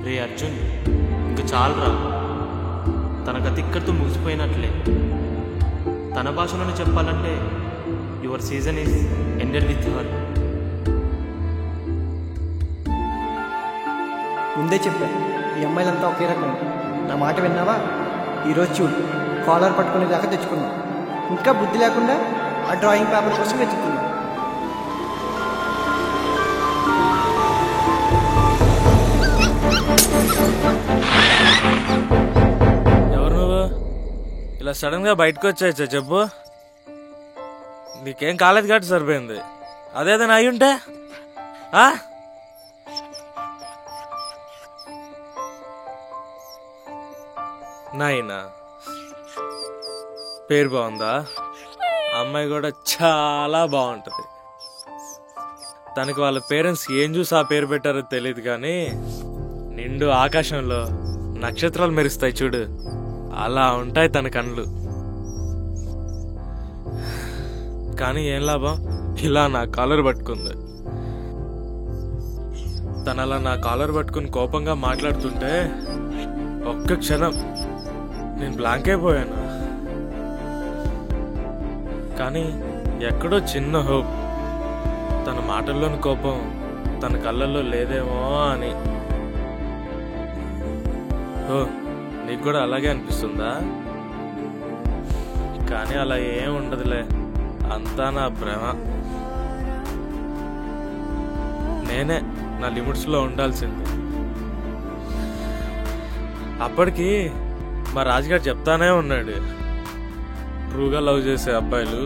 రే అర్జున్, ఇంక చాలరా, తన గతి ఇక్కడితో ముగిసిపోయినట్లే. తన భాషలోనే చెప్పాలంటే your season is ended with her. ముందే చెప్పాను, ఈ అమ్మాయిలంతా ఒకే రకం. నా మాట విన్నావా? ఈరోజు చూడు, కాలర్ పట్టుకునే దాకా తెచ్చుకున్నా. ఇంకా బుద్ధి లేకుండా ఆ డ్రాయింగ్ పేపర్ కోసం వెతుకుతున్నా. ఎవరు నువ్వు? ఇలా సడన్ గా బయటకు వచ్చాయచ్చా చెప్పు. నీకేం కాలేదు కాబట్టి సరిపోయింది. అదేదైనా అయి ఉంటే నాయనా పేరు బాగుందా? అమ్మాయి కూడా చాలా బాగుంటది. తనకి వాళ్ళ పేరెంట్స్ ఏం చూసి ఆ పేరు పెట్టారో తెలియదు కానీ నిండు ఆకాశంలో నక్షత్రాలు మెరుస్తాయి చూడు, అలా ఉంటాయి తన కళ్ళు. కానీ ఏం లాభం, ఇలా నా కాలర్ పట్టుకుంది. తన అలా నా కాలర్ పట్టుకుని కోపంగా మాట్లాడుతుంటే ఒక్క క్షణం నేను బ్లాంక్ అయిపోయాను. కానీ ఎక్కడో చిన్న హోప్, తన మాటల్లోని కోపం తన కళ్ళల్లో లేదేమో అని. ఓ, నీకు కూడా అలాగే అనిపిస్తుందా? కానీ అలా ఏం ఉండదులే, అంతా నా భ్రమ. నేనే నా లిమిట్స్లో ఉండాల్సింది. అప్పటికి మా రాజుగారు చెప్తానే ఉన్నాడు, ట్రూగా లవ్ చేసే అబ్బాయిలు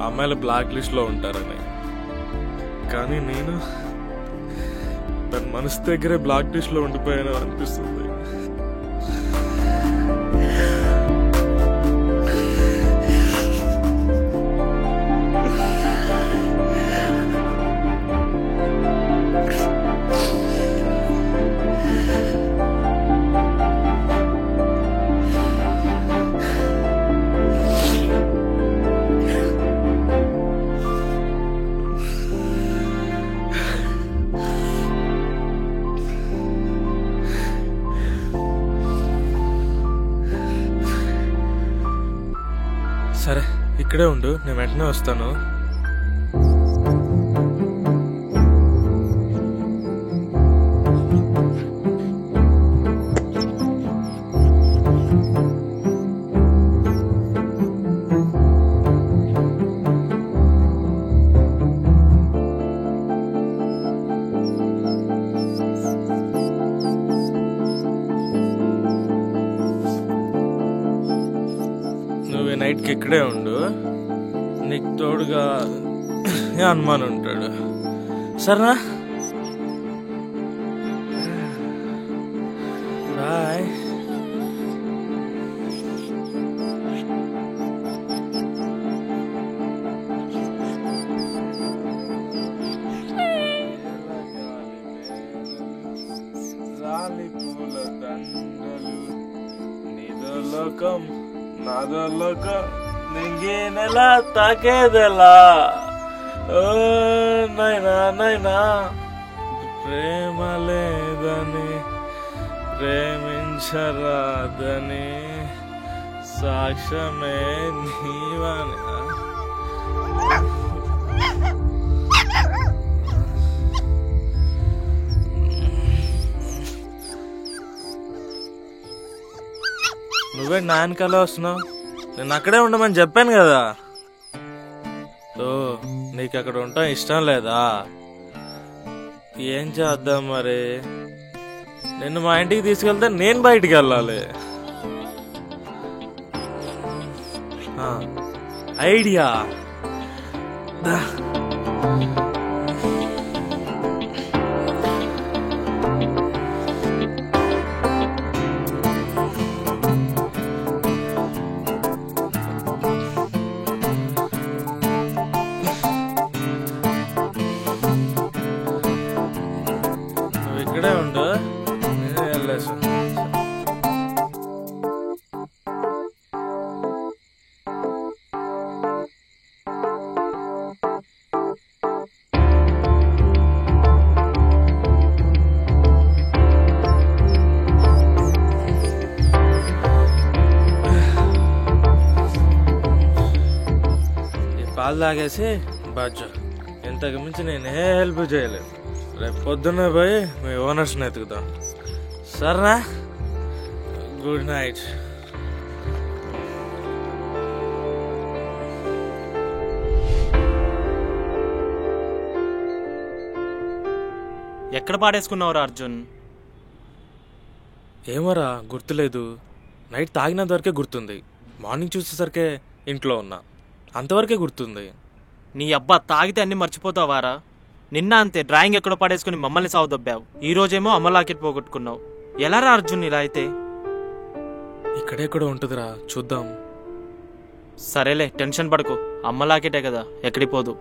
అమ్మాయిల బ్లాక్ లిస్ట్లో ఉంటారని. కానీ నేను తన మనసు దగ్గరే బ్లాక్ లిస్ట్లో ఉండిపోయాను అనిపిస్తుంది. సరే ఇక్కడే ఉండు, నేను వెంటనే వస్తాను. నువ్వు నైట్కి ఇక్కడే ఉండు, నీకు తోడుగా హనుమాన్ ఉంటాడు. సరేనా? బాయ్. పూల దండలు నీదో లోకం నాదో లోకం నింగినెలా తాకేదెలా ఓ నైనా నైనా ప్రేమ లేదని ప్రేమించరాదని సాక్ష్యమే నీవని. నువ్వే నా వెనకాల వస్తున్నావు, నేను అక్కడే ఉండమని చెప్పాను కదా. ఓ నీకు అక్కడ ఉండటం ఇష్టం లేదా? ఏం చేద్దాం మరి? నిన్ను మా ఇంటికి తీసుకెళ్తే నేను బయటికి వెళ్ళాలి. ఐడియా ఇక్కడే ఉండు, నేనే వెళ్ళేసి. ఈ పాలు తాగేసి బాజు, ఇంతకు మించి నేనే హెల్ప్ చేయలేదు. రేపు పొద్దున్నే పోయి మీ ఓనర్స్ని ఎత్తుకుతాం. సరేనా? Good night. ఎక్కడ పాడేసుకున్నావురా అర్జున్? ఏమోరా గుర్తులేదు. నైట్ తాగినంత వరకే గుర్తుంది. మార్నింగ్ చూసేసరికే ఇంట్లో ఉన్నా, అంతవరకే గుర్తుంది. నీ అబ్బా తాగితే అన్ని మర్చిపోతావారా? నిన్న అంతే, డ్రాయింగ్ ఎక్కడో పడేసుకుని మమ్మల్ని సావుదొబ్బావు. ఈ రోజేమో అమ్మ లాకెట్ పోగొట్టుకున్నావు. ఎలా రా అర్జున్ ఇలా అయితే? ఇక్కడెక్కడ ఉంటుందిరా, చూద్దాం. సరేలే, టెన్షన్ పడకు. అమ్మ లాకెటే కదా, ఎక్కడికి పోదు.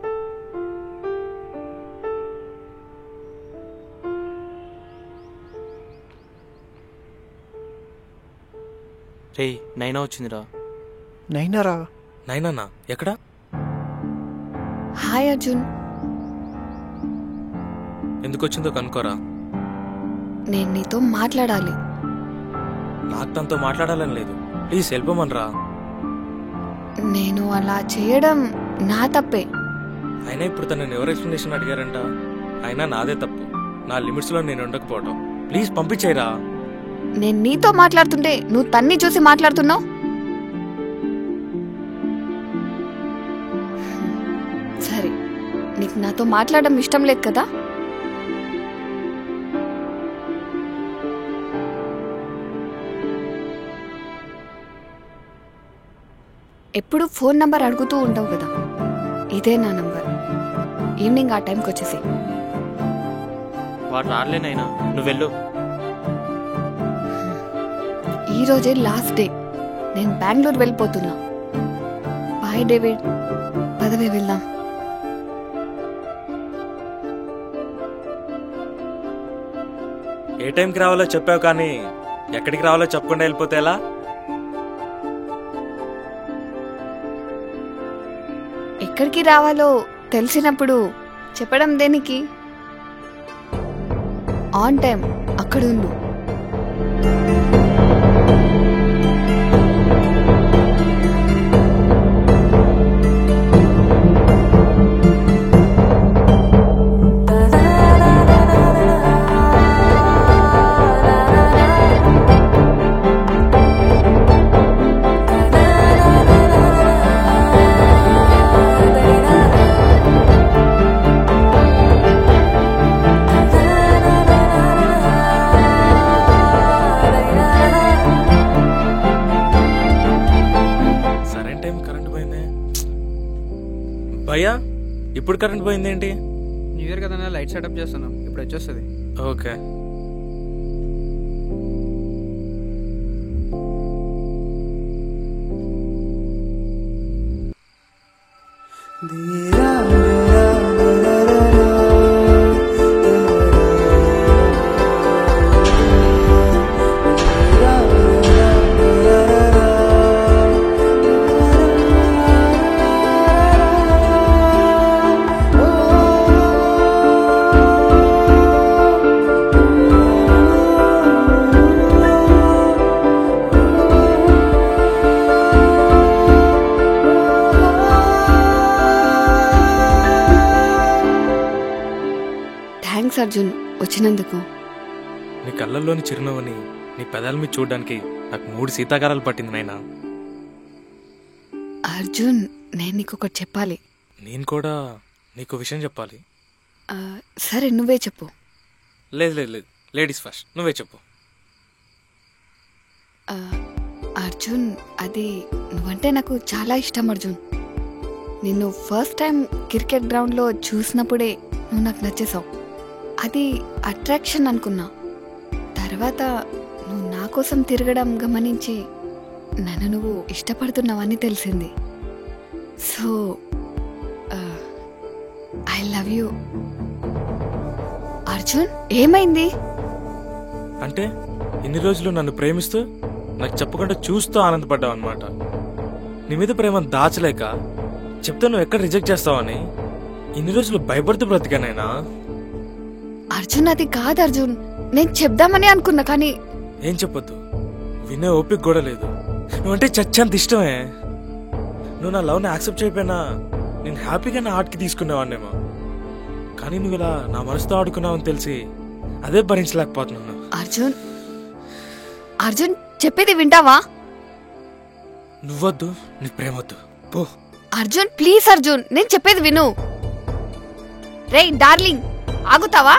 రే నైనా వచ్చిందిరా. నైనారా? నైనా ఎక్కడా? హాయ్ అర్జున్. ఎందుకు వచ్చిందో కనుకోరా. నేను నీతో మాట్లాడాలి. నాకు తనతో మాట్లాడాలని లేదు, ప్లీజ్ వెళ్ళిపోమనరా. నేను అలా చేయడం నా తప్పే. అయినా ఇప్పుడు తనని ఎవరు ఎక్స్ప్లెనేషన్ అడిగారంట? అయినా నాదే తప్పు, నా లిమిట్స్లో నేను ఉండకపోవటం. ప్లీజ్ పంపించేయరా. నేను నీతో మాట్లాడుతుంటే నువ్వు తన్ని చూసి మాట్లాడుతున్నావు. సరే, నీకు నాతో మాట్లాడడం ఇష్టం లేదు కదా? ఎప్పుడు ఫోన్ నంబర్ అడుగుతూ ఉంటావు కదా, ఇదే నా నంబర్. ఈవినింగ్ ఆ టైంకి వచ్చేసి. వాడు రాలేనైనా, నువ్వు వెళ్ళు. ఈరోజే లాస్ట్ డే, నేను బెంగళూరు వెళ్ళిపోతున్నా. బాయ్ డేవిడ్, పదవే వెళ్దాం. ఏ టైంకి రావాలో చెప్పావు, కానీ ఎక్కడికి రావాలో చెప్పకుండా వెళ్ళిపోతే ఎలా? ఎక్కడికి రావాలో తెలిసినప్పుడు చెప్పడం దేనికి? ఆన్ టైం అక్కడ ఉండు. కరెంట్ పోయింది. భయ్యా ఇప్పుడు కరెంట్ పోయింది ఏంటి? న్యూ ఇయర్ కదా లైట్ సెటప్ చేస్తున్నాం, ఇప్పుడు వచ్చేస్తుంది. ఓకే. థ్యాంక్స్ అర్జున్ వచ్చినందుకు. నీ కళ్ళల్లోని చిరునవ్వుని నీ పెదాల మీద చూడడానికి నాకు 3 శీతాకారాలు పట్టింది నాయనా. అర్జున్ నేను నీకు ఒకటి చెప్పాలి. నేను కూడా నీకు విషయం చెప్పాలి. సరే నువ్వే చెప్పు. లేదు లేదు లేదు, లేడీస్ ఫస్ట్, నువ్వే చెప్పు. అర్జున్ అది నువ్వంటే నాకు చాలా ఇష్టం అర్జున్. నిన్ను ఫస్ట్ టైం క్రికెట్ గ్రౌండ్లో చూసినప్పుడే నువ్వు నాకు నచ్చేసావు. అది అట్రాక్షన్ అనుకున్నా. తర్వాత నువ్వు నా కోసం తిరగడం గమనించి నన్ను నువ్వు ఇష్టపడుతున్నావని తెలిసింది. So I love you Arjun. ఏమైంది? అంటే ఇన్ని రోజులు నన్ను ప్రేమిస్తూ నాకు చెప్పకుండా చూస్తూ ఆనందపడ్డావు అనమాట. నీ మీద ప్రేమ దాచలేక చెప్తే నువ్వు ఎక్కడ రిజెక్ట్ చేస్తావని ఇన్ని రోజులు భయపడుతూ బ్రతికానైనా. అర్జున్ అది కాదు అర్జున్, నేను చెప్దామని అనుకున్నా కానీ. ఏం చెప్పొద్దు, వినే ఓపిక కూడా లేదు. నువ్వంటే చచ్చంత ఇష్టమే. నువ్వు నా లవ్ని యాక్సెప్ట్ చేయకపోయినా నేను హ్యాపీగా నా ఆర్ట్కి తీసుకునేవాడినేమో. కానీ నువ్వు ఇలా నా మనసుతో ఆడుకున్నావని తెలిసి అదే భరించలేకపోతున్నాను. అర్జున్ అర్జున్ చెప్పేది వింటావా? నువ్వొద్దు, నీ ప్రేమొద్దు, పో. అర్జున్ ప్లీజ్ అర్జున్, నేను చెప్పేది విను. రే డార్లింగ్ ఆగుతావా?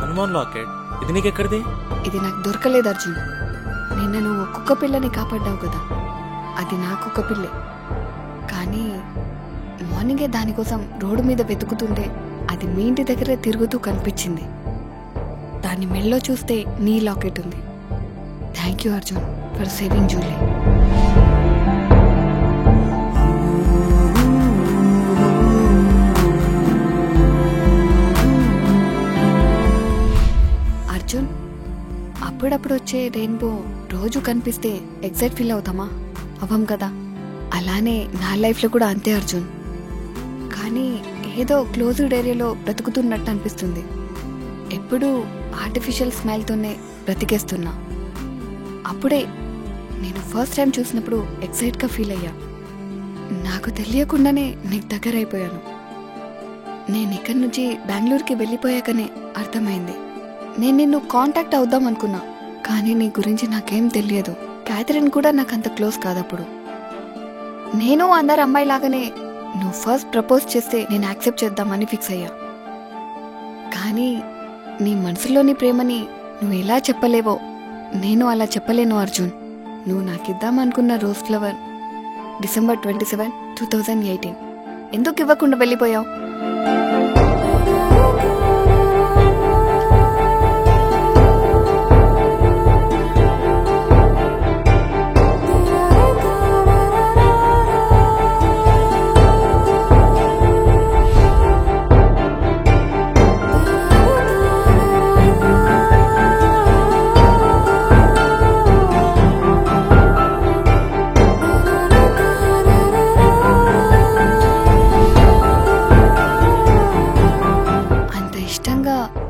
హనుమాన్ లాకెట్ ఇది నీకెక్కడిది? ఇది నాకు దొరకలేదు అర్జున్. నిన్న నువ్వు కుక్క పిల్లని కాపాడ్డావు కదా, అది నా కుక్క పిల్లే. కానీ మార్నింగే దానికోసం రోడ్డు మీద వెతుకుతుంటే అది మీ ఇంటి దగ్గరే తిరుగుతూ కనిపించింది. దాన్ని మెళ్ళో చూస్తే నీ లాకెట్ ఉంది. Thank you Arjun for saving Julie. Arjun అప్పుడప్పుడు వచ్చే రెయిన్బో రోజు కనిపిస్తే ఎగ్జైట్ ఫీల్ అవుతామా? అవ్వం కదా. అలానే నా లైఫ్లో కూడా అంతే అర్జున్. కానీ ఏదో క్లోజ్డ్ ఏరియాలో బ్రతుకుతున్నట్టు అనిపిస్తుంది. ఎప్పుడూ ఆర్టిఫిషియల్ స్మైల్తోనే బ్రతికేస్తున్నా. అప్పుడే నేను ఫస్ట్ టైం చూసినప్పుడు ఎక్సైట్గా ఫీల్ అయ్యా. నాకు తెలియకుండానే నీకు దగ్గర అయిపోయాను. నేను ఇక్కడి నుంచి బెంగళూరుకి వెళ్ళిపోయాకనే అర్థమైంది. నేను నిన్ను కాంటాక్ట్ అవుదాం అనుకున్నా, కానీ నీ గురించి నాకేం తెలియదు. క్యాథరిన్ కూడా నాకు అంత క్లోజ్ కాదప్పుడు. నేను అందరు అమ్మాయిలాగానే నువ్వు ఫస్ట్ ప్రపోజ్ చేస్తే నేను యాక్సెప్ట్ చేద్దామని ఫిక్స్ అయ్యా. కానీ నీ మనసులోని ప్రేమని నువ్వు ఎలా చెప్పలేవో నేను అలా చెప్పలేను అర్జున్. నువ్వు నాకిద్దామనుకున్న రోజ్ ఫ్లవర్ December 27, 2018 ఎందుకు ఇవ్వకుండా వెళ్ళిపోయావు?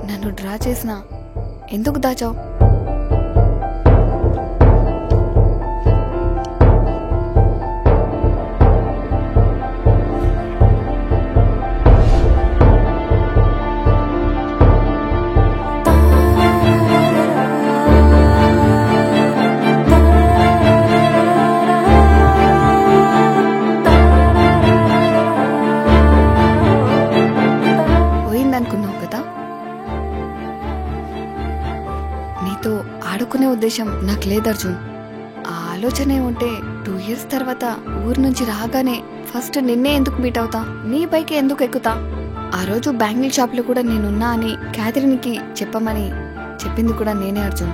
నన్ను డ్రా చేసినా ఎందుకు దాచావు? పోయిందనుకున్నావు కదా, నీతో ఆడుకునే ఉద్దేశం నాకు లేదు అర్జున్. ఆ ఆలోచనే ఉంటే 2 years తర్వాత ఊరు నుంచి రాగానే ఫస్ట్ నిన్నే ఎందుకు మీట్ అవుతా, నీ బైక్ ఎందుకు ఎక్కుతా? ఆ రోజు బ్యాంగిల్ షాప్లో కూడా నేనున్నా అని క్యాథరిన్కి చెప్పమని చెప్పింది కూడా నేనే అర్జున్.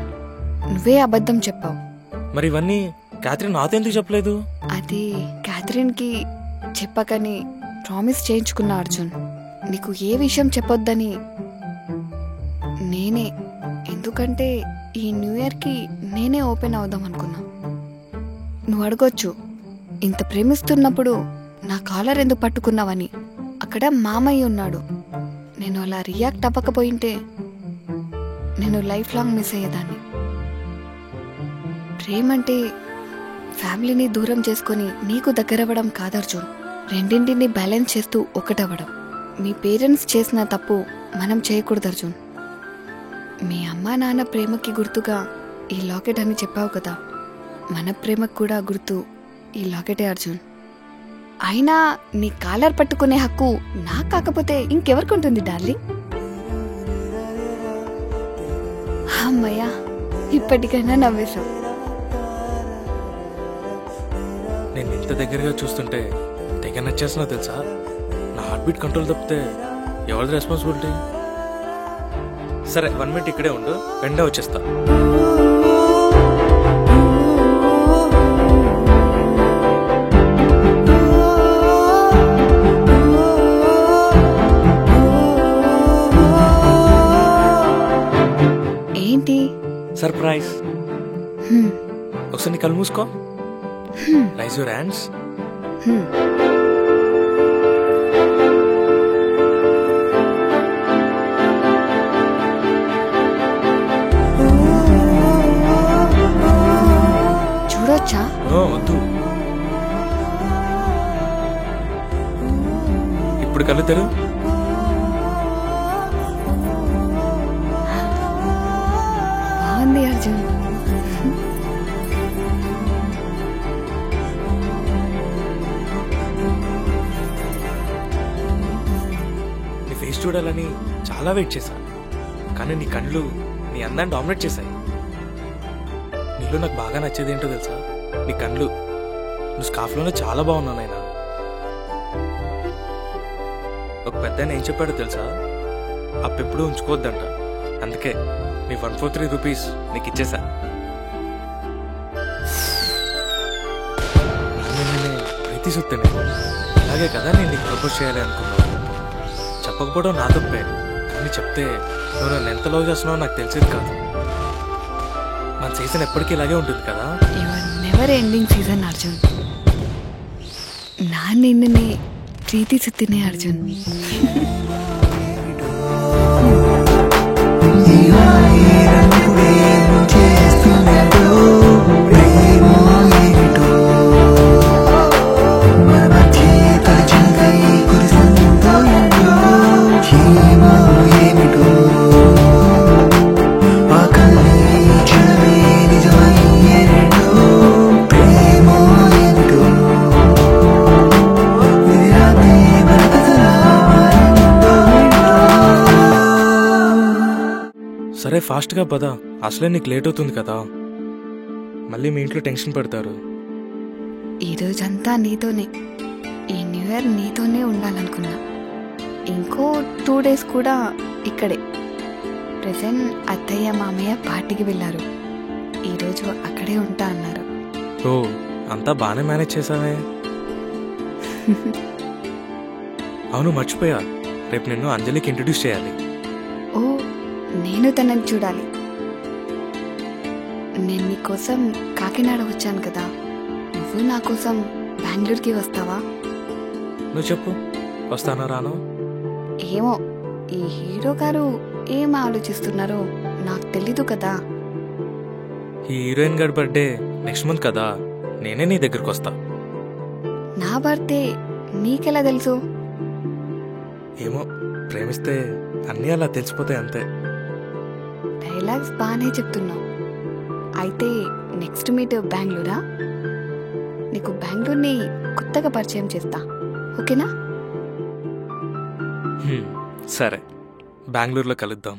నువ్వే అబద్ధం చెప్పావు. మరి ఇవన్నీ క్యాథరిన్ నాతో ఎందుకు చెప్పలేదు? అది క్యాథరిన్కి చెప్పకని ప్రామిస్ చేయించుకున్నా అర్జున్. నీకు ఏ విషయం చెప్పొద్దని నేనే, ఎందుకంటే ఈ న్యూ ఇయర్కి నేనే ఓపెన్ అవుదాం అనుకున్నా. నువ్వు అడగొచ్చు, ఇంత ప్రేమిస్తున్నప్పుడు నా కాలర్ ఎందుకు పట్టుకున్నావని. అక్కడ మామయ్య ఉన్నాడు. నేను అలా రియాక్ట్ అవ్వకపోయింటే నేను లైఫ్ లాంగ్ మిస్ అయ్యేదాన్ని. ప్రేమంటే ఫ్యామిలీని దూరం చేసుకొని నీకు దగ్గరవ్వడం కాదర్జున్, రెండింటిని బ్యాలెన్స్ చేస్తూ ఒకటవ్వడం. మీ పేరెంట్స్ చేసిన తప్పు మనం చేయకూడదు అర్జున్. మీ అమ్మా నాన్న ప్రేమకి గుర్తుగా ఈ లాకెట్ అని చెప్పావు కదా, మన ప్రేమకు కూడా గుర్తు ఈ లాకెటే అర్జున్. అయినా నీ కాలర్ పట్టుకునే హక్కు నాకు కాకపోతే ఇంకెవరికి ఉంటుంది డార్లింగ్? అమ్మయ్యా, ఇప్పటికైనా నవ్వేశాం. నేను ఇంత దగ్గరగా చూస్తుంటే తెగ నచ్చేస్తున్నా తెలుసా. నా హార్ట్ బీట్ కంట్రోల్ తప్పితే ఎవరిది రెస్పాన్సిబిలిటీ? సరే 1 minute ఇక్కడే ఉండు, వెంటనే వచ్చేస్తా. ఏంటి సర్ప్రైజ్. ఒకసారి నీ కళ్ళు మూసుకో. Rise your hands. చూడొచ్చా? వద్దు, ఇప్పుడు కళ్ళు తెరు. బాగుంది అర్జున్. నీ ఫేస్ చూడాలని చాలా వెయిట్ చేశా, కానీ నీ కళ్ళు నీ అందాన్ని డామినేట్ చేశాయి. నీలో నాకు బాగా నచ్చేది ఏంటో తెలుసా? నీ కళ్ళు. నువ్వు స్కార్ఫ్లోనే చాలా బాగున్నావు నాయనా. ఒక పెద్ద ఏం చెప్పాడో తెలుసా? అప్పెప్పుడు ఉంచుకోవద్దంట. అందుకే నీ 143 రూపీస్ నీకు ఇచ్చేసా. ప్రీతి సుత్తే అలాగే కదా నేను నీకు ప్రపోజ్ చేయాలి అనుకున్నాను. చెప్పకపోవడం నా తప్పే, కానీ చెప్తే నువ్వు నన్ను ఎంత లవ్ చేస్తున్నావో నాకు తెలిసేది కాదు. మన సీజన్ ఎప్పటికీ ఇలాగే ఉంటుంది కదా. Never ending season Arjun. నా నిన్నునే ప్రీతి సుత్తినే అర్జున్. సరే ఫాస్ట్గా పద, అసలే నీకు లేట్ అవుతుంది కదా. మళ్ళీ మీ ఇంట్లో టెన్షన్ పడతారు. ఈరోజంతా నీతోనే, ఈ న్యూ ఇయర్ నీతోనే ఉండాలనుకున్నా. ఇంకో 2 days కూడా ఇక్కడే. ప్రెసెంట్ అత్తయ్య మామయ్య పార్టీకి వెళ్ళారు. ఈరోజు అక్కడే ఉంటా అన్నారు. ఓ, అంతా బాగానే మేనేజ్ చేసావే. అవును, మర్చిపోయా, రేపు నిన్ను అంజలికి ఇంట్రడ్యూస్ చేయాలి. ఓ, నేను తనని చూడాలి. నేను నీకోసం కాకినాడ వచ్చాను కదా, నువ్వు నా కోసం బెంగళూరుకి వస్తావా? నువ్వు చెప్పు, వస్తానో రానో. ఏమో, ఈ హీరో గారు ఏం ఆలోచిస్తున్నారో నాకు తెలీదు కదా. ఈ హీరోయిన్ గారి బర్త్డే నెక్స్ట్ మంత్ కదా, నేనే నీ దగ్గరకు వస్తా. నా బర్త్డే నీకెలా తెలుసు? ఏమో, ప్రేమిస్తే అన్నీ అలా తెలిసిపోతాయి అంతే. డైలాగ్స్ బాగానే చెప్తున్నావు. అయితే నెక్స్ట్ మీట్ బెంగళూరా? నీకు బెంగళూరుని కొత్తగా పరిచయం చేస్తా, ఓకేనా? సరే, బెంగళూరులో కలుద్దాం.